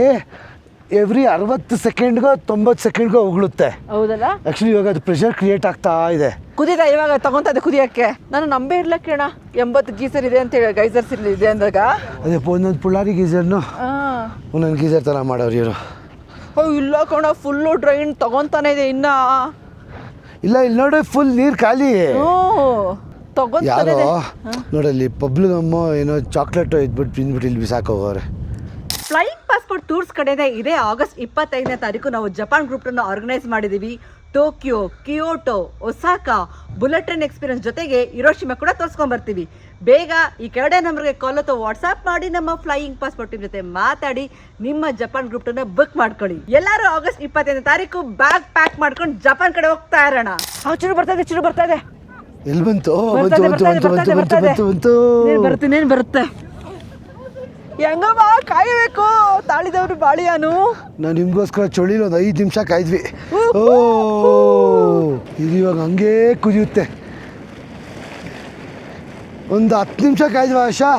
ಎವ್ರಿ 60 ಸೆಕೆಂಡ್ಗೋ 90 ಸೆಕೆಂಡ್ಗೋ ಉಗುಳುತ್ತೆ. ಹೌದಲ್ಲ? ಆ್ಯಕ್ಚುಲಿ ಇವಾಗ ಅದು ಪ್ರೆಷರ್ ಕ್ರಿಯೇಟ್ ಆಗ್ತಾ ಇದೆ. ಕುದೀತಾ ಇವಾಗ ತಗೊಂತ ಇದೆ ಕುದಿಯೋಕ್ಕೆ. ನಾನು ನಂಬೇ ಇರ್ಲಕ್ಕೆ ಅಣ್ಣ 80 ಗೀಸರ್ ಇದೆ ಅಂತ ಹೇಳಿ, ಗೈಸರ್ಸ್ ಇದೆ ಅಂದಾಗ. ಅದೇ ಒಂದೊಂದು ಪುಳ್ಳಾರಿ ಗೀಸರ್ನು ಒಂದೊಂದು ಗೀಸರ್ ಥರ ಮಾಡೋರು ಇವರು. ಇಲ್ಲ ಕಣ, ಫುಲ್ಲು ಡ್ರೈನ್ ತಗೊಂತಾನೆ ಇದೆ ಇನ್ನ. ಇಲ್ಲ, ಇಲ್ಲಿ ನೋಡಿ ಫುಲ್ ನೀರು ಖಾಲಿ. ತಗೊಂತಾನೆ ಯಾರೋ ನೋಡಲ್ಲಿ ಪಬ್ಲಿಗಮ್ಮೋ ಏನೋ ಚಾಕ್ಲೇಟು ಇದ್ಬಿಟ್ಟು ತಿಂದ್ಬಿಟ್ಟು ಇಲ್ಲಿ ಬಿಸಾಕ ಹೋಗೋರೆ. ಫ್ಲೈಯಿಂಗ್ ಪಾಸ್ಪೋರ್ಟ್ ಟೂರ್ಸ್ ಕಡೆಯಿಂದ ಇದೇ ಆಗಸ್ಟ್ 25ನೇ ತಾರೀಕು ನಾವು ಜಪಾನ್ ಗ್ರೂಪ್ನ ಆರ್ಗನೈಸ್ ಮಾಡಿದ್ದೀವಿ. Tokyo, Kyoto, Osaka, bullet train experience ಜೊತೆಗೆ ಹಿರೋಶಿಮಾ ಕೂಡ ತೋರಿಸ್ಕೊಂಡ್ಬರ್ತೀವಿ. ಬೇಗ ಈ ಕೆಳಗಡೆ ನಂಬರ್ಗೆ ಕಾಲ್ ಅಥವಾ ವಾಟ್ಸಾಪ್ ಮಾಡಿ ನಮ್ಮ ಫ್ಲೈಯಿಂಗ್ ಪಾಸ್ಪೋರ್ಟ್ ಜೊತೆ ಮಾತಾಡಿ ನಿಮ್ಮ ಜಪಾನ್ ಗ್ರೂಪ್ನ ಬುಕ್ ಮಾಡ್ಕೊಳ್ಳಿ. ಎಲ್ಲರೂ ಆಗಸ್ಟ್ 25ನೇ ತಾರೀಕು ಬ್ಯಾಗ್ ಪ್ಯಾಕ್ ಮಾಡ್ಕೊಂಡು ಜಪಾನ್ ಕಡೆ ಹೋಗ್ತಾ ಇರೋಣ. ಚುರು ಬರ್ತಾ ಇದೆ. ಎಲ್ಲಿ ಬಂತು? ಬರ್ತೀನಿ ಬರುತ್ತೆ. ಹೆಂಗಮ್ಮ ಕಾಯಬೇಕು, ತಾಳಿದವ್ರು ಬಾಳಿಯಾನು. ನಾವು ನಿಮ್ಗೋಸ್ಕರ ಚಳಿಲಿ ಒಂದು 5 ನಿಮಿಷ ಕಾಯ್ದ್ವಿ. ಓ, ಇದು ಇವಾಗ ಹಂಗೇ ಕುದಿಯುತ್ತೆ. ಒಂದು 10 ನಿಮಿಷ ಕಾಯ್ದ್ವಾ ಆಶಾ?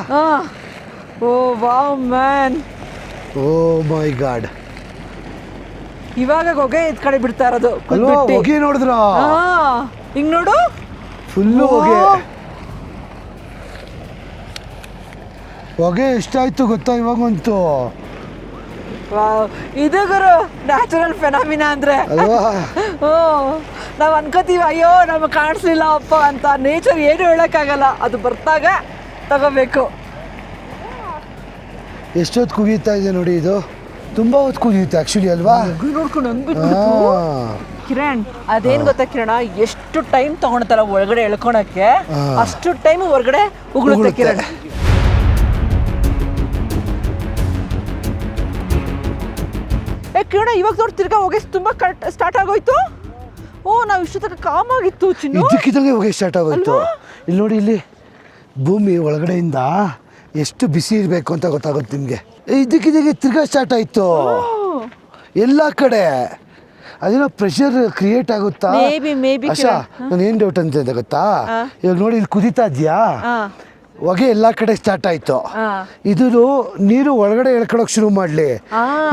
ಓ ವಾವ್ ಮ್ಯಾನ್, ಓ ಮೈ ಗಾಡ್. ಇವಾಗ ಹೊಗೆ ಇದ್ ಕಡೆ ಬಿಡ್ತಾ ಇರೋದು. ಹೊಗೆ ನೋಡಿದ್ರ? ಹಿಂಗ್ ನೋಡು, ಫುಲ್ಲು ಹೊಗೆ. ಹೊಗೆ ಎಷ್ಟಾಯ್ತು ಗೊತ್ತಾ ಇವಾಗಂತೂ? ಇದು ಗುರು ನ್ಯಾಚುರಲ್ ಫೆನಾಮಿನಾ ಅಂದ್ರೆ ಅಲ್ವಾ? ನಾವು ಅನ್ಕೋತೀವಿ ಅಯ್ಯೋ ನಮಗೆ ಕಾಣಿಸ್ಲಿಲ್ಲ ಅಪ್ಪ ಅಂತ. ನೇಚರ್ ಏನು ಹೇಳೋಕ್ಕಾಗಲ್ಲ, ಅದು ಬರ್ತಾಗ ತಗೋಬೇಕು. ಎಷ್ಟೊತ್ತು ಕುಗಿಯುತ್ತಾ ಇದೆ ನೋಡಿ, ಇದು ತುಂಬ ಹೊತ್ತು ಕುಗಿಯುತ್ತೆ ಆ್ಯಕ್ಚುಲಿ ಅಲ್ವಾ? ನೋಡ್ಕೊಂಡು ಕಿರಣ್, ಅದೇನು ಗೊತ್ತಾ ಕಿರಣ, ಎಷ್ಟು ಟೈಮ್ ತಗೊಳ್ತಾರ ಒಳಗಡೆ ಎಳ್ಕೊಳಕ್ಕೆ, ಅಷ್ಟು ಟೈಮ್ ಹೊರಗಡೆ ಉಗುಳುತ್ತೆ ಕಿರಣ್. ಕಿರಣ ಇವಾಗ ನೋಡಿ ತಿರ್ಗಾ ಹೊಗೆ ತುಂಬಾ ಸ್ಟಾರ್ಟ್ ಆಗೋಯ್ತು. ನಾವು ಇಷ್ಟು ತನಕ ಕಾಮ್ ಆಗಿತ್ತು ಚಿನ್ನು, ಇದ್ದಕ್ಕಿದ್ದಂಗೆ ಹೊಗೆ ಸ್ಟಾರ್ಟ್ ಆಗೋಯ್ತು. ಇಲ್ಲಿ ನೋಡಿ, ಇಲ್ಲಿ ಭೂಮಿ ಒಳಗಡೆಯಿಂದ ಎಷ್ಟು ಬಿಸಿ ಇರಬೇಕು ಅಂತ ಗೊತ್ತಾಗುತ್ತೆ ನಿಮಗೆ. ಇದ್ದಕ್ಕಿದ್ದಂಗೆ ತಿರ್ಗಾ ಸ್ಟಾರ್ಟ್ ಆಯಿತು ಎಲ್ಲ ಕಡೆ. ಅದೇನೋ ಪ್ರೆಷರ್ ಕ್ರಿಯೇಟ್ ಆಗುತ್ತಾ ಆಶಾ? ನಾನು ಏನು ಡೌಟ್ ಅಂತ ಗೊತ್ತಾ, ಇವಾಗ ನೋಡಿ ಇಲ್ಲಿ ಕುದೀತಾ ಇದೆಯಾ, ಹೊಗೆ ಎಲ್ಲ ಕಡೆ ಸ್ಟಾರ್ಟ್ ಆಯ್ತು. ಇದು ನೀರು ಒಳಗಡೆ ಎಳ್ಕೊಳಕ್ ಶುರು ಮಾಡ್ಲಿ,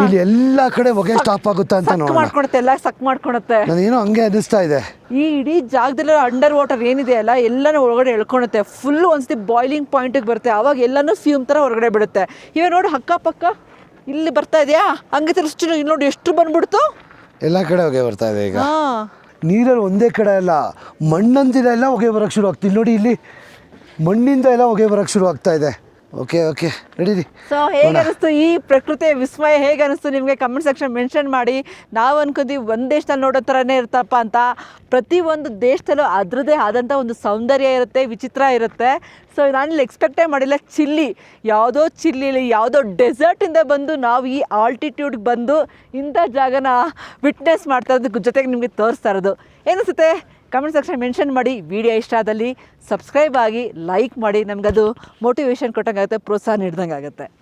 ಇಲ್ಲಿ ಎಲ್ಲ ಕಡೆ ಹೊಗೆ ಸ್ಟಾಪ್ ಆಗುತ್ತಾ ಅಂತ ಮಾಡ್ಕೊಳುತ್ತೆ, ಎಲ್ಲ ಸಕ್ ಮಾಡ್ಕೊಳುತ್ತೆ. ನಾನೇನೋ ಹಂಗೆ ಅನಿಸ್ತಾ ಇದೆ. ಈ ಇಡೀ ಜಾಗದಲ್ಲಿ ಅಂಡರ್ ವಾಟರ್ ಏನಿದೆ ಅಲ್ಲ, ಎಲ್ಲನೂ ಒಳಗಡೆ ಎಳ್ಕೊಳುತ್ತೆ. ಫುಲ್ ಒಂದ್ಸತಿ ಬಾಯ್ಲಿಂಗ್ ಪಾಯಿಂಟಿಗೆ ಬರುತ್ತೆ, ಅವಾಗ ಎಲ್ಲನೂ ಫ್ಯೂಮ್ ಥರ ಹೊರಗಡೆ ಬಿಡುತ್ತೆ. ಇವಾಗ ನೋಡಿ ಅಕ್ಕಪಕ್ಕ ಇಲ್ಲಿ ಬರ್ತಾ ಇದೆಯಾ, ಹಂಗೆ ತಿರ್ಸ್ತು ಇಲ್ಲಿ ನೋಡಿ ಎಷ್ಟು ಬಂದ್ಬಿಡ್ತು, ಎಲ್ಲ ಕಡೆ ಹೊಗೆ ಬರ್ತಾ ಇದೆ. ಈಗ ನೀರಲ್ಲಿ ಒಂದೇ ಕಡೆ ಅಲ್ಲ, ಮಣ್ಣಂದಿರ ಎಲ್ಲ ಹೊಗೆ ಬರೋಕ್ಕೆ ಶುರು ಆಗ್ತಿಲ್ಲ ನೋಡಿ, ಇಲ್ಲಿ ಮಣ್ಣಿಂದ ಎಲ್ಲ ಹೊಗೆ ಬರೋಕ್ಕೆ ಶುರು ಆಗ್ತಾ ಇದೆ. Okay ready. ಸೊ ಹೇಗೆ ಅನಿಸ್ತು ಈ ಪ್ರಕೃತಿಯ ವಿಸ್ಮಯ, ಹೇಗೆ ಅನಿಸ್ತು ನಿಮಗೆ ಕಮೆಂಟ್ ಸೆಕ್ಷನ್ ಮೆನ್ಷನ್ ಮಾಡಿ. ನಾವು ಅನ್ಕೋತೀವಿ ಒಂದು ದೇಶದಲ್ಲಿ ನೋಡೋ ಥರನೇ ಇರ್ತಪ್ಪ ಅಂತ. ಪ್ರತಿಯೊಂದು ದೇಶದಲ್ಲೂ ಅದರದ್ದೇ ಆದಂಥ ಒಂದು ಸೌಂದರ್ಯ ಇರುತ್ತೆ, ವಿಚಿತ್ರ ಇರುತ್ತೆ. ಸೊ ನಾನಿಲ್ಲಿ ಎಕ್ಸ್ಪೆಕ್ಟೇ ಮಾಡಿಲ್ಲ, ಚಿಲ್ಲಿ ಯಾವುದೋ ಡೆಸರ್ಟಿಂದ ಬಂದು ನಾವು ಈ ಆಲ್ಟಿಟ್ಯೂಡ್ಗೆ ಬಂದು ಇಂಥ ಜಾಗನ ವಿಟ್ನೆಸ್ ಮಾಡ್ತಾ ಇರೋದು, ಜೊತೆಗೆ ನಿಮಗೆ ತೋರಿಸ್ತಾ ಇರೋದು. ಏನಿಸುತ್ತೆ ಕಮೆಂಟ್ ಸೆಕ್ಷನ್ ಮೆನ್ಷನ್ ಮಾಡಿ. ವಿಡಿಯೋ ಇಷ್ಟ ಆದಲ್ಲಿ ಸಬ್ಸ್ಕ್ರೈಬ್ ಆಗಿ, ಲೈಕ್ ಮಾಡಿ. ನಮಗದು ಮೋಟಿವೇಶನ್ ಕೊಟ್ಟಂಗೆ ಆಗುತ್ತೆ, ಪ್ರೋತ್ಸಾಹ ನೀಡ್ದಂಗೆ ಆಗುತ್ತೆ.